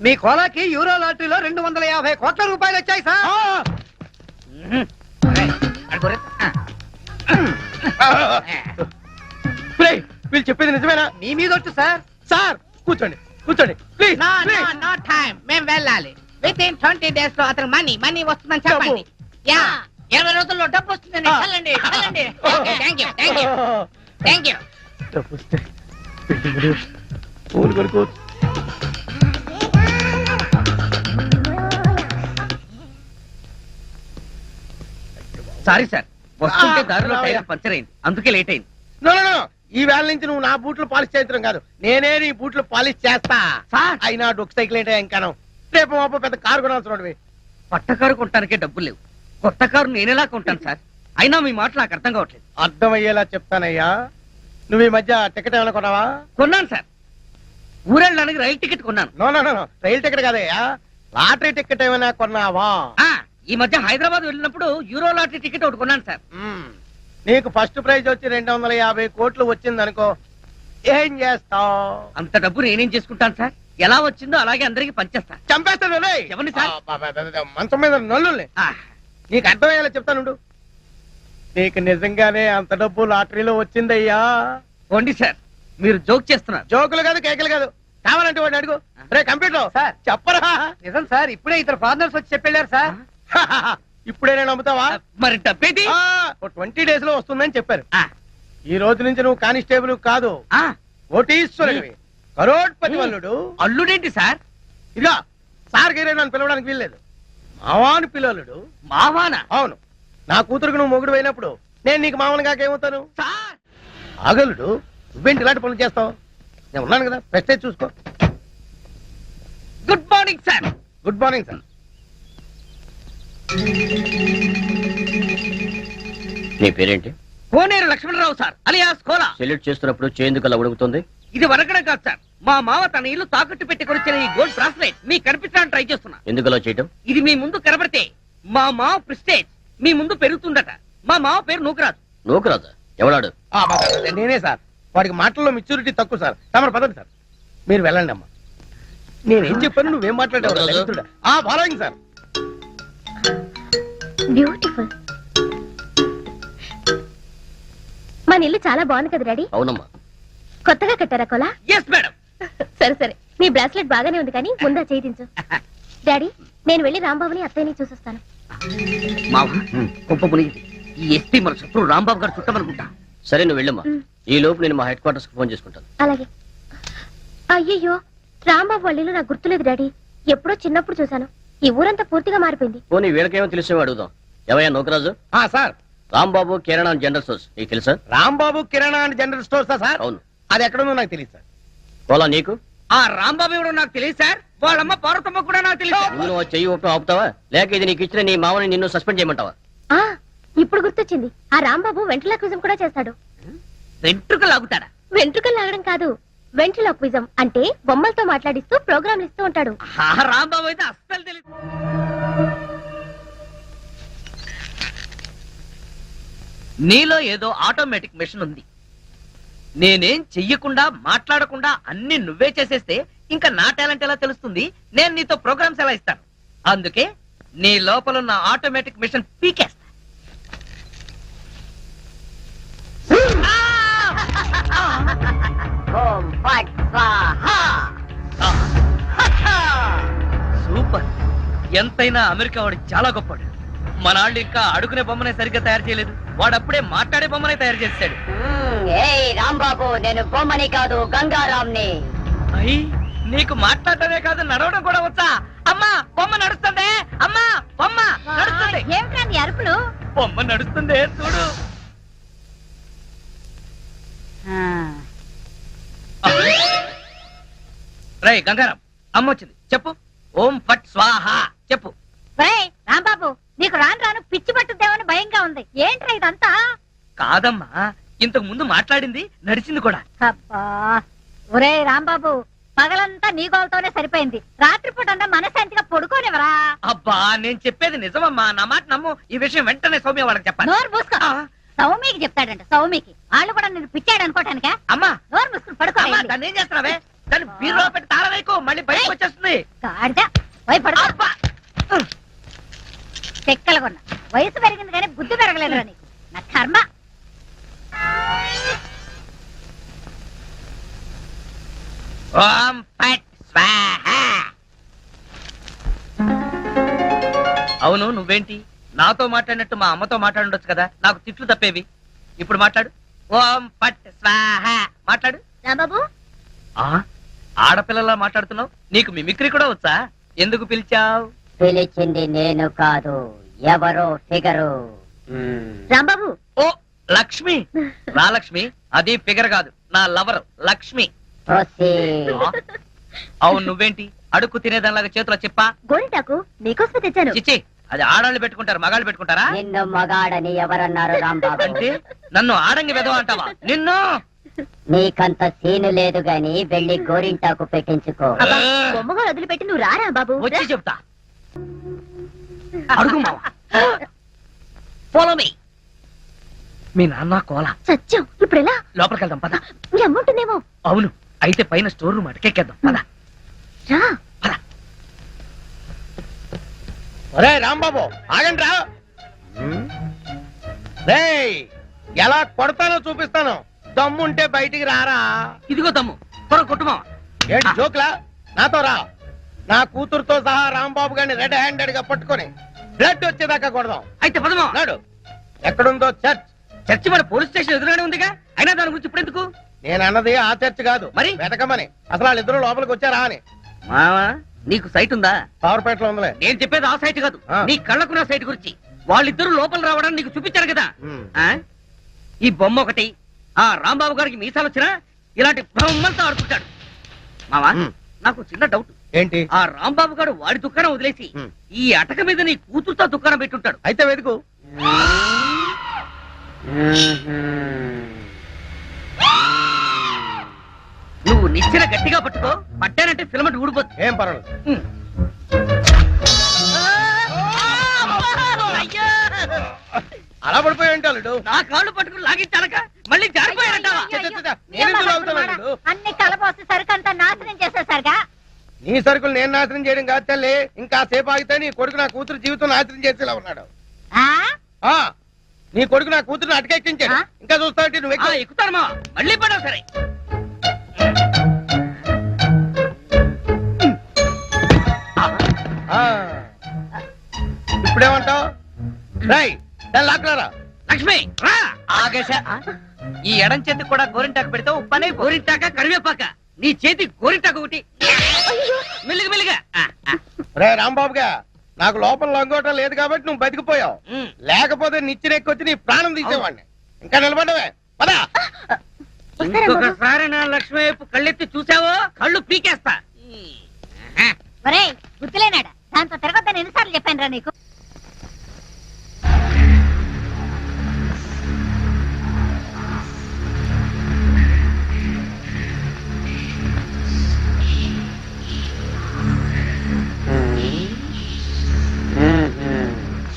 మీ కోలాకి యూరో లాటరీలో 250 కోట్ల రూపాయలు వచ్చాయి సార్. రేయ్, వీళ్ళు చెప్పేది నిజమేనా? మీ మీద వచ్చు సార్. సార్ కూర్చోండి ప్లీజ్. No time. మేము వెళ్ళాలి. Within 20 days లో అతను మనీ వస్తుందని చెప్పండి. యా 20 రోజుల్లో డబ్బు వస్తుందని వెళ్ళండి. థ్యాంక్ యూ సారీ సార్, వస్తుంటే దారిలో టైర్ పంచర్ అయింది, అందుకే లేట్ అయింది. నో ఈ వేళ నుంచి నువ్వు నా బూట్లు పాలిష్ చేయించడం కాదు, నేనే నీ బూట్లు పాలిష్ చేస్తా. సార్ అయినా డొక్ సైకిల్ ఏంటో ఇంకాను. రేపు మాపో పెద్ద కారు కొనాల్సిన పట్ట కారు కొనడానికే డబ్బులు లేవు, కొత్త కారు నేనేలా కొంటాను సార్? అయినా మీ మాటలు నాకు అర్థం కావట్లేదు. అర్థమయ్యేలా చెప్తానయ్యా. నువ్వు ఈ మధ్య టికెట్ ఏమైనా కొన్నావా? కొన్నాను సార్, ఊరెళ్ళడానికి రైలు టికెట్ కొన్నాను. నో రైలు టికెట్ కాదయ్యా, లాటరీ టికెట్ ఏమైనా కొన్నావా? ఈ మధ్య హైదరాబాద్ వెళ్ళినప్పుడు యూరో లాటరీ టికెట్ ఒకటి కొన్నాను సార్. నీకు ఫస్ట్ ప్రైజ్ వచ్చి 250 కోట్లు వచ్చింది అనుకో, ఏం చేస్తావు? అంత డబ్బు నేనేం చేసుకుంటాను సార్? ఎలా వచ్చిందో అలాగే అందరికి పంచేస్తా. చంపేస్తాను. ఎవరిని సార్? మంచం మీద నల్లుల్ని. నీకు అర్థమయ్యేలా చెప్తానుండు. నీకు నిజంగానే అంత డబ్బు లాటరీలో వచ్చిందయ్యా. పోండి సార్, మీరు జోక్ చేస్తున్నారు. జోకులు కాదు, కేకలు కాదు. కావాలంటే వాడిని అడుగు. రే కంప్యూటర్ సార్ చెప్పరా? నిజం సార్, ఇప్పుడే ఇద్దరు ఫారినర్స్ వచ్చి చెప్పెళ్ళారు సార్. ఇప్పుడే నేను నమ్ముతావా? మరి డబ్బేది? 20 days లో వస్తుందని చెప్పారు. ఈ రోజు నుంచి నువ్వు కానిస్టేబుల్ కాదు, కోటీశ్వరుడివి, కరోడ్పతి వల్లుడు. అల్లుడేంటి సార్? ఇదిగా సార్ గైరే నన్ను పిలవడానికి వీల్లేదు, మావాని పిల్లలుడు. మావానా? అవును, నా కూతురుకు నువ్వు మొగుడు అయినప్పుడు నేను నీకు మామని కాకేమవుతాను? ఆగలుడు, నువ్వేంటి ఇలాంటి పనులు చేస్తావు? నేను ఉన్నాను కదా, ప్రెస్టేజ్ చూసుకో. Good morning sir. Good morning sir. నీ పేరేంటి? Koneru Lakshmanarao sir, alias Kola. Salute చేస్తున్నప్పుడు చేందుకు అలా ఉడుకుతుంది? ఇది వరకడం కాదు సార్, మా మావ తన ఇల్లు తాకట్టు పెట్టి కొనిచ్చిన ఈ గోల్డ్ బ్రాస్లెట్ మీకు కనిపించడానికి ట్రై చేస్తున్నా. ఎందుకు అలా చేయటం? ఇది మీ ముందు కనబడితే మా మావ ప్రెస్టేజ్ మీ ముందు పెరుగుతుందట. మా మావ పేరు నూకరాజు. నూకరాజా? ఎవడాడు? నేనే సార్. వాడికి మాటల్లో మెచ్యూరిటీ తక్కువ సార్. తమరు పదండి సార్, మీరు వెళ్ళండి అమ్మా. నేనేం చెప్పాను, నువ్వేం మాట్లాడావు? Following sir. బ్యూటిఫుల్. మన ఇల్లు చాలా బాగుంది కదా డాడీ? అవునమ్మా. కొత్తగా కట్టారా కోలా? Yes madam. సరే నీ బ్రాస్లెట్ బాగానే ఉంది కానీ ముందా చేయించు. డాడీ, నేను వెళ్ళి రాంబాబుని అత్తయ్యని చూసొస్తాను. మావ గొప్ప మునిగింది. ఈ ఎస్పీ మన శత్రు రాంబాబు గారు చుట్టమనుకుంటా. సరే నువ్వు వెళ్ళమ్మా, ఈ లోపు నేను మా హెడ్ క్వార్టర్స్ కి ఫోన్ చేసుకుంటాను. అలాగే. అయ్యయ్యో, రాంబాబు వాళ్ళ ఇల్లు నాకు గుర్తులేదు డాడీ, ఎప్పుడో చిన్నప్పుడు చూశాను. ఈ ఊరంతా పూర్తిగా మారిపోయింది. పోనీ వీళ్ళకేమో తెలిసేవో అడుగుదాం. ఎవయ్యా నూకరాజు? సార్, రాంబాబు కిరాణా జనరల్ స్టోర్స్ నీకు తెలుసా? రాంబాబు కిరాణా అండ్ జనరల్ స్టోర్స్ సార్? అవును. అది ఎక్కడుందో నాకు తెలియదు సార్. పోలా నీకు? ఆ రాంబాబు ఎవడో నాకు తెలియదు సార్, వాళ్ళమ్మ పార్వతమ్మ కూడా నాకు తెలియదు. నువ్వు చెయ్యి ఒప్పు ఆపుతావా, లేక ఇది నీకు ఇచ్చిన నీ మామని నిన్ను సస్పెండ్ చేయమంటావా? ఇప్పుడు గుర్తొచ్చింది, ఆ రాంబాబు వెంట్రులాక్విజం కూడా చేస్తాడు. వెంట్రుకలు లాగుతాడా? వెంట్రుకలు లాగడం కాదు, వెంట్రులాక్విజం అంటే బొమ్మలతో మాట్లాడిస్తూ ప్రోగ్రాంలు ఇస్తూ ఉంటాడు. రాంబాబు అయితే అస్సలు తెలియదు. నీలో ఏదో ఆటోమేటిక్ మెషిన్ ఉంది. నేనేం చెయ్యకుండా మాట్లాడకుండా అన్ని నువ్వే చేసేస్తే ఇంకా నా టాలెంట్ ఎలా తెలుస్తుంది? నేను నీతో ప్రోగ్రామ్స్ ఎలా ఇస్తాను? అందుకే నీ లోపల ఉన్న ఆటోమేటిక్ మిషన్ పీకేస్తా. ఎంతైనా అమెరికా వాడు చాలా గొప్పవాడు. మన వాళ్ళు ఇంకా అడుగునే బొమ్మనే సరిగ్గా తయారు చేయలేదు, వాడు అప్పుడే మాట్లాడే బొమ్మనే తయారు చేస్తాడు. రాంబాబు, నేను బొమ్మని కాదు గంగారాంని. అయ్యి నీకు మాట్లాడటమే కాదు నడవడం కూడా వచ్చా? అమ్మా బొమ్మ నడుస్తుంది, అమ్మా బొమ్మ నడుస్తుంది. ఏమిటండి అరుపులు? బొమ్మ నడుస్తుంది చూడు. రై గంగారాం, అమ్మ వచ్చింది, చెప్పు. ఓం ఫట్ స్వాహ చెప్పు. రాంబాబు, నీకు రాను రాను పిచ్చి పట్టుద్దేమని భయంగా ఉంది. ఏంట్రా ఇదంతా? కాదమ్మా, ఇంతకు ముందు మాట్లాడింది నడిచింది కూడా. అబ్బా, ఒరే రాంబాబు, పగలంతా నీ గోలతోనే సరిపోయింది. రాత్రిపూట మనశాంతిగా పడుకోనివరా? అబ్బా నేను చెప్పేది నిజమమ్మా, నా మాట నమ్ము. ఈ విషయం వెంటనే సౌమ్య వాళ్ళకి చెప్పాలి. నోరు మూసుకో. సౌమికి చెప్తాడంట. సౌమికి వాళ్ళు కూడా నేను పిచ్చాడు అనుకోటానికా? అమ్మా నోరు మూసుకుని పడుకో. దాన్ని ఏం చేస్తున్నావే? దాన్ని బీరులో పెట్టి తాళం వేయకు, మళ్ళీ బయటకు వచ్చేస్తుంది. చెక్కలు కొన్నా. వయసు పెరిగింది కానీ బుద్ధి పెరగలేదురా నీకు. నా కర్మ. ఓం ఫట్ స్వాహ. అవును, నువ్వేంటి నాతో మాట్లాడినట్టు మా అమ్మతో మాట్లాడుండొచ్చు కదా, నాకు తిట్లు తప్పేవి. ఇప్పుడు మాట్లాడు. ఓం ఫట్ స్వాహ మాట్లాడు. రాంబాబు, ఆడపిల్లలా మాట్లాడుతున్నావు, నీకు మిమిక్రీ కూడా వచ్చా? ఎందుకు పిలిచావు? పిలిచింది నేను కాదు, ఎవరో ఫిగరు. రాంబాబు. ఓ లక్ష్మి. రా లక్ష్మి, అది ఫిగర్ కాదు, నా లవర్ లక్ష్మి. అవును, నువ్వేంటి అడుక్కు తినేదానిలాగా చేతిలో చెప్పా? గోరింటాకు నీకోసం తెచ్చాను. చిచ్చి, అది ఆడాళ్ళు పెట్టుకుంటారు, మగాళ్ళు పెట్టుకుంటారా? నిన్ను మగాడని ఎవరన్నారు రాంబాబు? అంటే నన్ను ఆడంగి వెదవ అంటావా? నిన్ను. నీకంత సీను లేదు గాని వెళ్ళి గోరింటాకు పెట్టించుకో. బొమ్మగా వదిలిపెట్టి నువ్వు రారా బాబు. వచ్చి చెప్తా. అడుగు మావా. Follow me. మీ నాన్న కోల సత్యం. ఇప్పుడు ఎలా? లోపలికి వెళ్దాం పద. మీ అమ్ముంటుందేమో. అవును, అయితే పైన స్టోర్ రూమ్ అటకెక్కేద్దాం పద. రా. ఒరే రాంబాబు, ఆగండి రా. రేయ్, ఎలా కొడతానో చూపిస్తాను. దమ్ముంటే బయటికి రారా. ఇదిగో దమ్ము, త్వర కొట్టుమా. ఏంటి జోక్లా? నాతో రా. నా కూతురుతో సహా రాంబాబు గారిని రెడ్ హ్యాండెడ్ గా పట్టుకొని బ్లడ్ వచ్చేదాకా కొడదాం. అయితే పదమా. నాడు ఎక్కడుందో చర్చ్. చర్చి మన పోలీస్ స్టేషన్ ఎదురుగానే ఉందిగా, అయినా దాని గురించి ఇప్పుడు ఎందుకు? నేను అన్నది ఆ చర్చ్ కాదు, మరి వెతకమని. అసలు వాళ్ళిద్దరూ లోపలికి వచ్చారా అని. మావా, నీకు సైట్ ఉందా? పవర్పేటలో ఉందిలే. నేను చెప్పేది ఆ సైట్ కాదు, నీ కళ్ళకున్న సైట్ గురించి. వాళ్ళిద్దరూ లోపల రావడానికి నీకు చూపించారు కదా. ఈ బొమ్మ ఒకటి, ఆ రాంబాబు గారికి మీసాలు వచ్చినా ఇలాంటి బొమ్మలతో ఆడుకుంటాడు. మావా, నాకు చిన్న డౌట్. ఏంటి? ఆ రాంబాబు గారు వాడి దుకాణం వదిలేసి ఈ అటక మీద నీ కూతురుతో దుకాణం పెట్టుంటాడు. అయితే వెతుకు. నువ్వు నిచ్చెన గట్టిగా పట్టుకో, పట్టానంటే ఫిలమెంట్ ఊడిపోతుంది. ఏం పర్వాలేదు. అలా పడిపోయి ఉంటాడు. నా కాళ్ళు పట్టుకుని లాగించాలక మళ్ళీ జారిపోయారంటావా? అన్ని కలపోసి సరుకంతా నాశనం చేసేసరిగా. నీ సరుకులు నేను నాశనం చేయడం కాదు తల్లి, ఇంకా సేపు ఆగితే నీ కొడుకు నా కూతురు జీవితం నాశనం చేసేలా ఉన్నాడు. నీ కొడుకు నా కూతురుని అటకెక్కించాడు. ఇంకా చూస్తావు నువ్వు ఎక్కుతారమ్మా, మళ్ళీ పడవు. సరే, ఇప్పుడేమంటావు? రై లాక్రారా. లక్ష్మి రా. ఆగేశ, ఈ ఎడం చేతి కూడా గోరింటాకు పెడితే ఉప్పనే. గోరింటాక కరివేపాక, నీ చేతి గోరింటాకు ఒకటి. మెల్లిగా మెల్లిగా. రే రాంబాబుగా, నాకు లోపల లంగోటం లేదు కాబట్టి నువ్వు బతికిపోయావు. లేకపోతే నిచ్చెనెక్కొచ్చి నీ ప్రాణం తీసేవాడిని. ఇంకా నిలబడవే పదా. ఇంకొకసారి నా లక్ష్మి వైపు కళ్ళెత్తి చూసావో కళ్ళు పీకేస్తా. ఒరేయ్, గుర్తులేనాడా? దాంతో తిరగొద్దని ఎన్నిసార్లు చెప్పాను రా నీకు.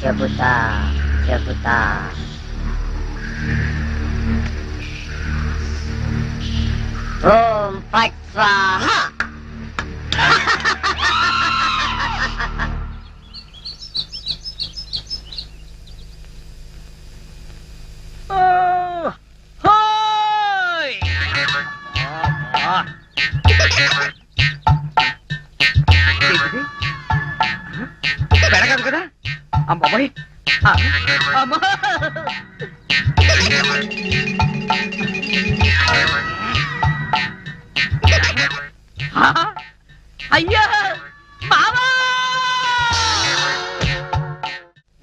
చెబుతా చెబుతా. ఓం ఫట్ స్వాహ. అయ్యా మావా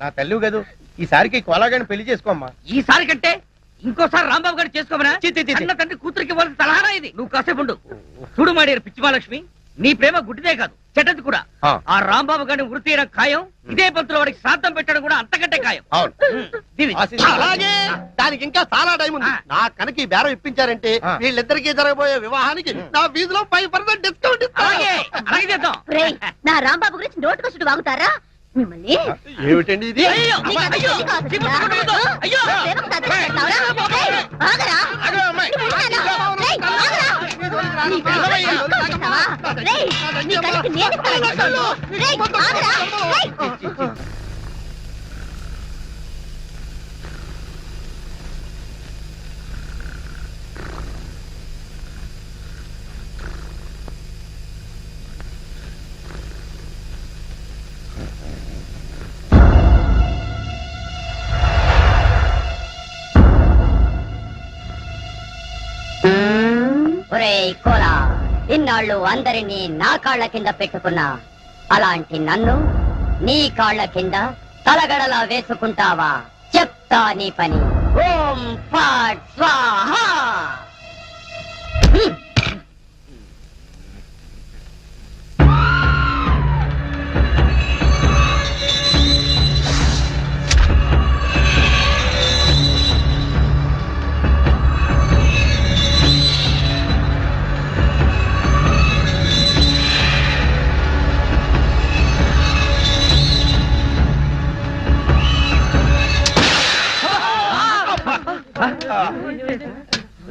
నా తల్లి కదూ ఈసారికి కోలాగాని పెళ్లి చేసుకోమ్మా. ఈసారి కంటే ఇంకోసారి రాంబాబు గారు చేసుకోమనా చిన్న తండ్రి కూతురికి ఇవ్వాల్సిన సలహానా ఇది. నువ్వు కాసేపు ఉండు. చూడు మాడేరు పిచ్చి మహాలక్ష్మి, నీ ప్రేమ గుడ్డిదే కాదు చెడ్డది కూడా. ఆ రాంబాబు గారిని వృత్తి చేయడం ఖాయం. ఇదే పంతులు వాడికి శ్రాద్ధం పెట్టడం కూడా అంతకంటే ఖాయం. అలాగే దానికి ఇంకా చాలా టైం ఉంది. నా కనుక ఈ బేరం ఇప్పించారంటే వీళ్ళిద్దరికీ జరగబోయే వివాహానికి నా ఫీజులో 5% డిస్కౌంట్ ఇస్తాను. నా రాంబాబు గురించి నోటుకొచ్చుడు వాగుతారా మిమ్మల్ని? ఏమిటండి ఇది? ఒరేయ్ కోలా, ఇన్నాళ్ళు అందరినీ నా కాళ్ల కింద పెట్టుకున్నా, అలాంటి నన్ను నీ కాళ్ల కింద తలగడలా వేసుకుంటావా? చెప్తా నీ పని. ఓం ఫాట్ స్వాహా.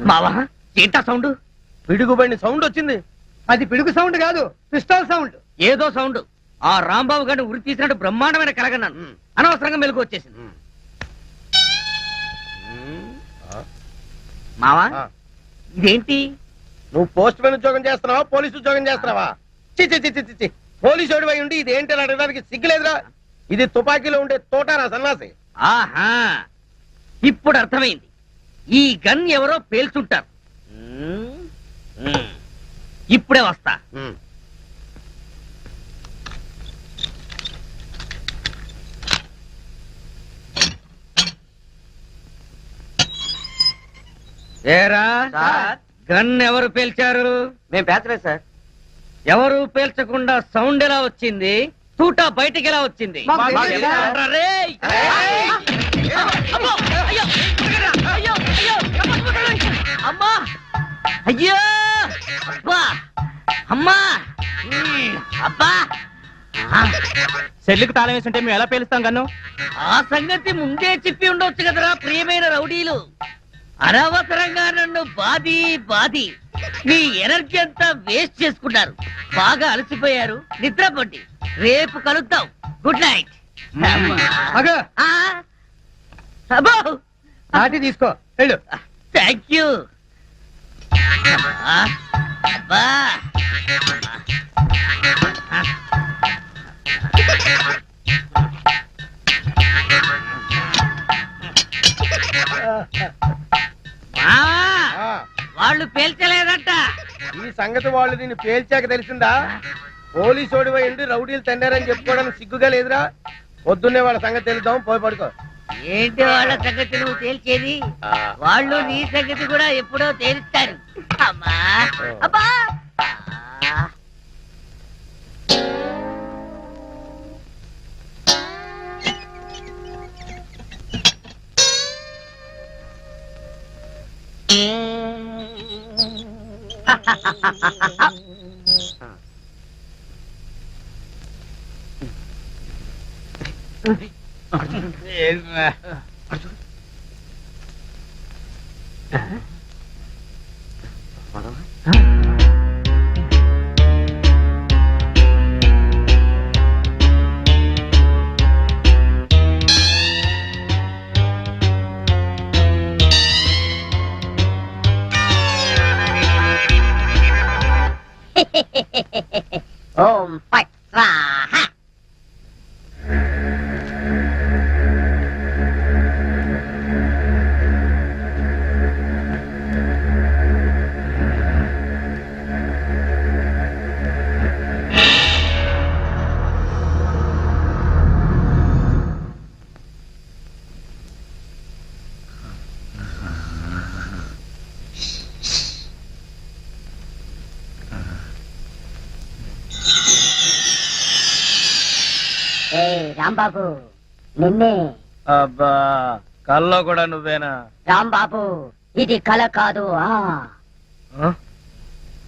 మావా ఏంటా సౌండ్? పిడుగుబడిన సౌండ్ వచ్చింది. అది పిడుగు సౌండ్ కాదు, పిస్టల్ సౌండ్. ఏదో సౌండ్. ఆ రాంబాబు గారిని ఉరి తీసినట్టు బ్రహ్మాండమైన కలగన్నాను. అనవసరంగా మెలకు వచ్చేసింది. మావా ఇదేంటి? నువ్వు పోస్ట్ మ్యాన్ ఉద్యోగం చేస్తున్నావా, పోలీసు ఉద్యోగం చేస్తున్నావా? చి పోలీసు ఓడివై ఉండి ఇది ఏంటి అడగడానికి సిగ్గులేదురా? ఇది తుపాకీలో ఉండే తోటారా సన్నాసి. ఆహా, ఇప్పుడు అర్థమైంది. ఈ గన్ ఎవరో పేల్చుంటారు. ఇప్పుడే వస్తా. ఏరా గన్ ఎవరు పేల్చారు? మేము పేర్చలేదు సార్. ఎవరు పేల్చకుండా సౌండ్ ఎలా వచ్చింది? తూటా బయటికి ఎలా వచ్చింది? రేయ్! అమ్మో! అయ్యో! అయ్యో! అయ్యో! అమ్మా! అయ్యో! అబ్బా! అమ్మా! అబ్బా! సెల్లుకు తాళం వేస్తుంటే మేము ఎలా పేలుస్తాం గన్ను? ఆ సంగతి ముందే చెప్పి ఉండొచ్చు కదరా ప్రియమైన రౌడీలు. అనవసరంగా నన్ను బాది మీ ఎనర్జీ అంతా వేస్ట్ చేసుకున్నారు. బాగా అలసిపోయారు, నిద్రపోండి. రేపు కలుద్దాం. Good night. నాటి తీసుకో వెళ్ళు. Thank you. అబ్బా వాళ్ళు పేల్చలేదట. ఈ సంగతి వాళ్ళు దీన్ని పేల్చాక తెలిసిందా? పోలీసు ఓడివై ఉండి రౌడీలు తండారని చెప్పుకోవడానికి సిగ్గుగా లేదురా? పొద్దున్నే వాళ్ళ సంగతి తెలుద్దాం, పోయి పడుకో. ఏంటి వాళ్ళ సంగతి నువ్వు తేల్చేది? వాళ్ళు నీ సంగతి కూడా ఎప్పుడో తేలుస్తారు. అమ్మా అబ్బా ఓం ఫట్ స్వాహా. రాంబాబు నిన్నే. అబ్బా కల్లో కూడా నువ్వేనా? రాంబాబు ఇది కల కాదు.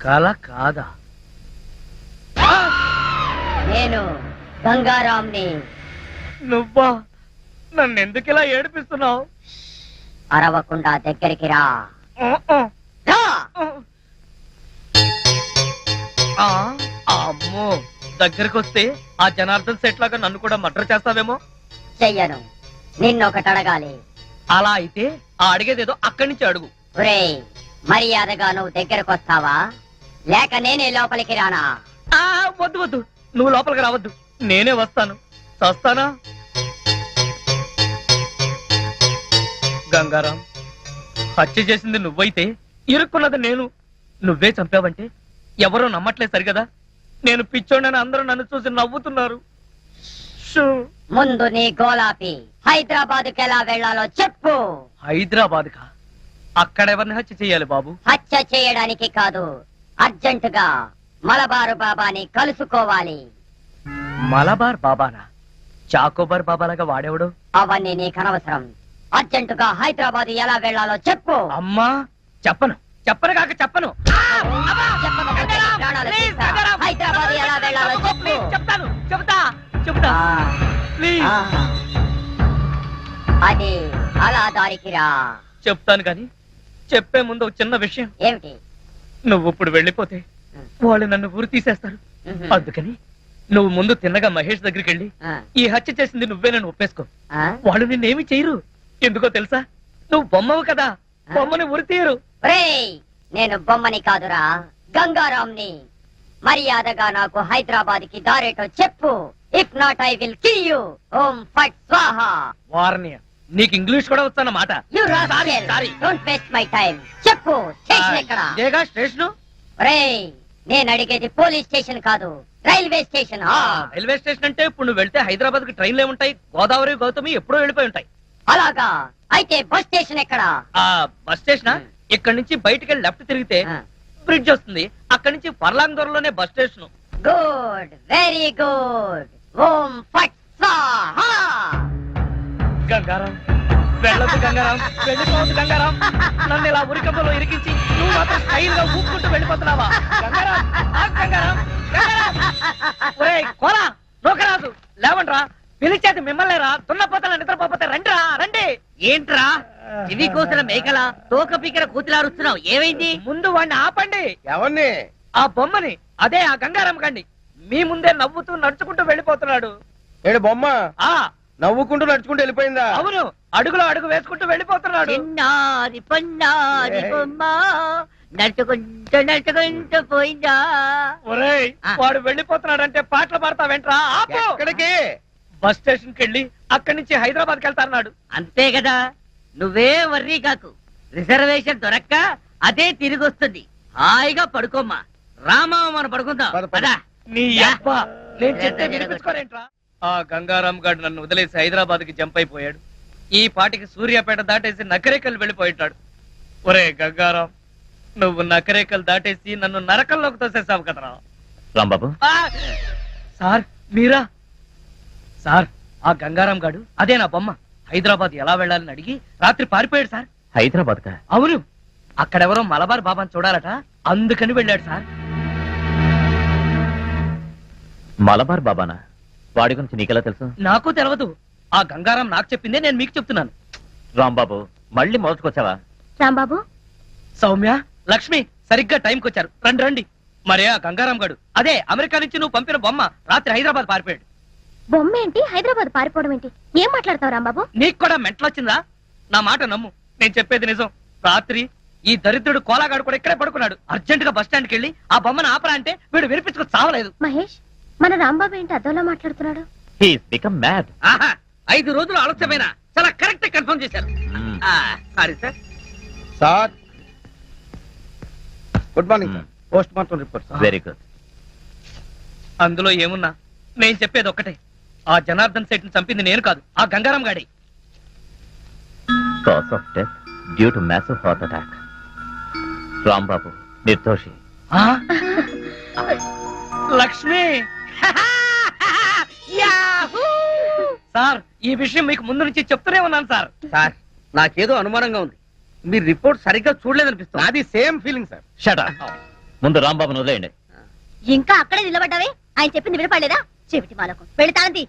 కల కాదా? నేను గంగారాంని. నువ్వా? నన్ను ఎందుకు ఇలా ఏడిపిస్తున్నావు? అరవకుండా దగ్గరికి రా. అమ్మో, దగ్గరికి వస్తే ఆ జనార్దన్ సెట్ లాగా నన్ను కూడా మర్డర్ చేస్తావేమో. చెయ్యను. నిన్నొకటి అడగాలి. అలా అయితే ఆ అడిగేదేదో అక్కడి నుంచి అడుగు. ఒరేయ్, మర్యాదగా నువ్వు దగ్గరకు వస్తావా లేక నేనే లోపలికి రానా? వద్దు వద్దు, నువ్వు లోపలికి రావద్దు, నేనే వస్తాను. చస్తానా? గంగారాం, హత్య చేసింది నువ్వైతే ఇరుక్కున్నది నేను. నువ్వే చంపావంటే ఎవరూ నమ్మట్లేదు సరిగదా? నేను పిచ్చోడని అందరూ నన్ను చూసి నవ్వుతున్నారు. ముందు నీ గోలాపి హైదరాబాద్కి ఎలా వెళ్లాలో చెప్పు. హైదరాబాద్ కా? అక్కడ ఎవరిని హత్య చేయాలి బాబు? హత్య చేయడానికి కాదు, అర్జెంటుగా మలబారు బాబాని కలుసుకోవాలి. మలబార్ బాబానా? చాకోబార్ బాబాలాగా వాడేవాడు? అవన్నీ నీకు అనవసరం. అర్జెంటుగా హైదరాబాద్ ఎలా వెళ్లాలో చెప్పు. అమ్మా చెప్పను, చెప్పను కాక చెప్పను. హైదరాబాద్ ఎలా వెళ్లాలో చెప్పు. చెప్తాను, చెబుతా చెబుతా. అది అలా దారికి రా. చెప్తాను కానీ చెప్పే ముందు ఒక చిన్న విషయం. ఏమిటి? నువ్వు ఇప్పుడు వెళ్ళిపోతే వాళ్ళు నన్ను ఊరు తీసేస్తారు. అందుకని నువ్వు ముందు తిన్నగా మహేష్ దగ్గరికి వెళ్ళి ఈ హత్య చేసింది నువ్వే నన్ను ఒప్పేసుకో. వాళ్ళు నిన్నేమి చేయరు. ఎందుకో తెలుసా? నువ్వు బొమ్మవు కదా, బొమ్మని ఉరి తీయరు. నేను బొమ్మని కాదురా, గంగారాంని. మర్యాదగా నాకు హైదరాబాద్ కి దారేటో చెప్పు. If not I will kill you. ఓం ఫట్ స్వాహా. వార్నియ, నీకు ఇంగ్లీష్ కూడా వస్తానమాట. Don't waste my time. చెప్పు, స్టేషన్ ఎక్కడ? స్టేషన్? నేను అడిగేది పోలీస్ స్టేషన్ కాదు, రైల్వే స్టేషన్. రైల్వే స్టేషన్ అంటే ఇప్పుడు నువ్వు వెళ్తే హైదరాబాద్ కి ట్రైన్లు ఏముంటాయి? గోదావరి గౌతమి ఎప్పుడో వెళ్ళిపోయి ఉంటాయి. అలాగా? అయితే బస్ స్టేషన్ ఎక్కడ? బస్ స్టేషన్ ఇక్కడ నుంచి బయటికి వెళ్ళి లెఫ్ట్ తిరిగితే బ్రిడ్జ్ వస్తుంది. అక్కడి నుంచి పర్లాంగ్ దూరంలోనే bus station. Good, very good. ఓం ఫట్ స్వాహా. గంగారాం, వెళ్ళొద్దు గంగారాం, వెళ్ళిపోవద్దు గంగారాం. నన్ను ఇలా ఉరికంపలో ఇరికించి నువ్వు మాత్రం స్టైల్ గా ఊపుకుంటూ వెళ్ళిపోతున్నావా? గంగారాం, గంగారాం, గంగారాం. ఒరేయ్ కోలా, నోకరాజు, లేవండ్రా. పిలిచేది మిమ్మల్నేరా, దున్నపోతల నిద్రపోతే రండిరా, రండి. ఏంట్రా ఇవి కోసిన మేకల తోక పీకర కూతులారుస్తున్నావు? ఏమైంది? ముందు వాడిని ఆపండి. ఎవరిని? ఆ బొమ్మని, అదే ఆ గంగారాం కండి. మీ ముందే నవ్వుతూ నడుచుకుంటూ వెళ్ళిపోతున్నాడు. ఏడు బొమ్మ నవ్వుకుంటూ నడుచుకుంటూ వెళ్ళిపోయిందా? అవును, అడుగులో అడుగు వేసుకుంటూ వెళ్ళిపోతున్నాడు. చిన్నారి పన్నారి బొమ్మ నడుచుకుంటూ నడుచుకుంటూ పోయిందా? ఒరేయ్, వాడు వెళ్ళిపోతున్నాడంటే పాటలు పాడతావేంట్రా? ఆపు. ఎక్కడికి? బస్ స్టేషన్ కి వెళ్ళి అక్కడి నుంచి హైదరాబాద్ కి వెళ్తాన్నాడు. అంతే కదా, నువ్వే వర్రీ కాకు. రిజర్వేషన్ దొరక్క అదే తిరిగి వస్తుంది. హాయిగా పడుకోమ్మా. రామా, మనం పడుకుందాం పదా. నీ అబ్బా, నేను చెప్తే వినిపించుకోరేంట్రా? ఆ గంగారాం గారు నన్ను వదిలేసి హైదరాబాద్ కి జంప్ అయిపోయాడు. ఈ పాటికి సూర్యాపేట దాటేసి నకరేకల్ వెళ్ళిపోయింటాడు. ఒరే గంగారాం, నువ్వు నకరేకల్ దాటేసి నన్ను నరకంలోకి తోసేసావు కదరా. రాంబాబు, సార్ మీరా? సార్, ఆ గంగారాం గాడు, అదే నా బొమ్మ, హైదరాబాద్ ఎలా వెళ్ళాలని అడిగి రాత్రి పారిపోయాడు సార్. హైదరాబాద్ కా? అవును, అక్కడెవరో మలబార్ బాబాని చూడాలట, అందుకని వెళ్ళాడు సార్. మలబార్ బాబానా? వాడి గురించి నీకెలా తెలుసు? నాకు తెలియదు. ఆ గంగారాం నాకు చెప్పిందే నేను మీకు చెప్తున్నాను. రాంబాబు, మళ్ళీ మొదలుకొచ్చావా? రాంబాబు, సౌమ్య, లక్ష్మి సరిగ్గా టైంకి వచ్చారు. రండి రండి. మరే ఆ గంగారాం గాడు, అదే అమెరికా నుంచి నువ్వు పంపిన బొమ్మ, రాత్రి హైదరాబాద్ పారిపోయాడు. బొమ్మ ఏంటి, హైదరాబాద్ పారిపోవడం ఏంటి? ఏం మాట్లాడతావు రాంబాబు? నీకు కూడా మెంటలొచ్చిందా? నా మాట నమ్ము, నేను చెప్పేది నిజం. రాత్రి ఈ దరిద్రుడు కోలాగాడు కూడా ఇక్కడే పడుకున్నాడు. అర్జెంట్ గా బస్ స్టాండ్కి వెళ్ళి ఆ బొమ్మను ఆపరా అంటే వీడు వినిపించుకు చావలేదు. మహేష్, మన రాంబాబు ఏంటి అదోలా మాట్లాడుతున్నాడు? He's become mad. 5 రోజులు ఆలస్యమైన చాలా కరెక్ట్ కన్ఫర్మ్ చేశారు. Sorry sir. Sir, good morning sir. Post mortem report. Very good. అందులో ఏమున్నా నేను చెప్పేది ఒక్కటే, ఆ జనార్దన్ సెట్ ని చంపింది నేను కాదు, ఆ గంగారాం గాడి. Cause of death due to massive heart attack. Rambabu నిర్దోషి. లక్ష్మి, సార్ ఈ విషయం మీకు ముందు నుంచి చెప్తూనే ఉన్నాను సార్. సార్ నాకేదో అనుమానంగా ఉంది. మీరు రిపోర్ట్ సరిగ్గా చూడలేదనిపిస్తుంది. అది సేమ్ ఫీలింగ్ సార్. షట్ ముందు రాంబాబుని వదిలేయండి. ఇంకా అక్కడే నిలబడ్డావే, ఆయన చెప్పింది వినపడలేదా? చెవిటి మాలకు వెళతాంది.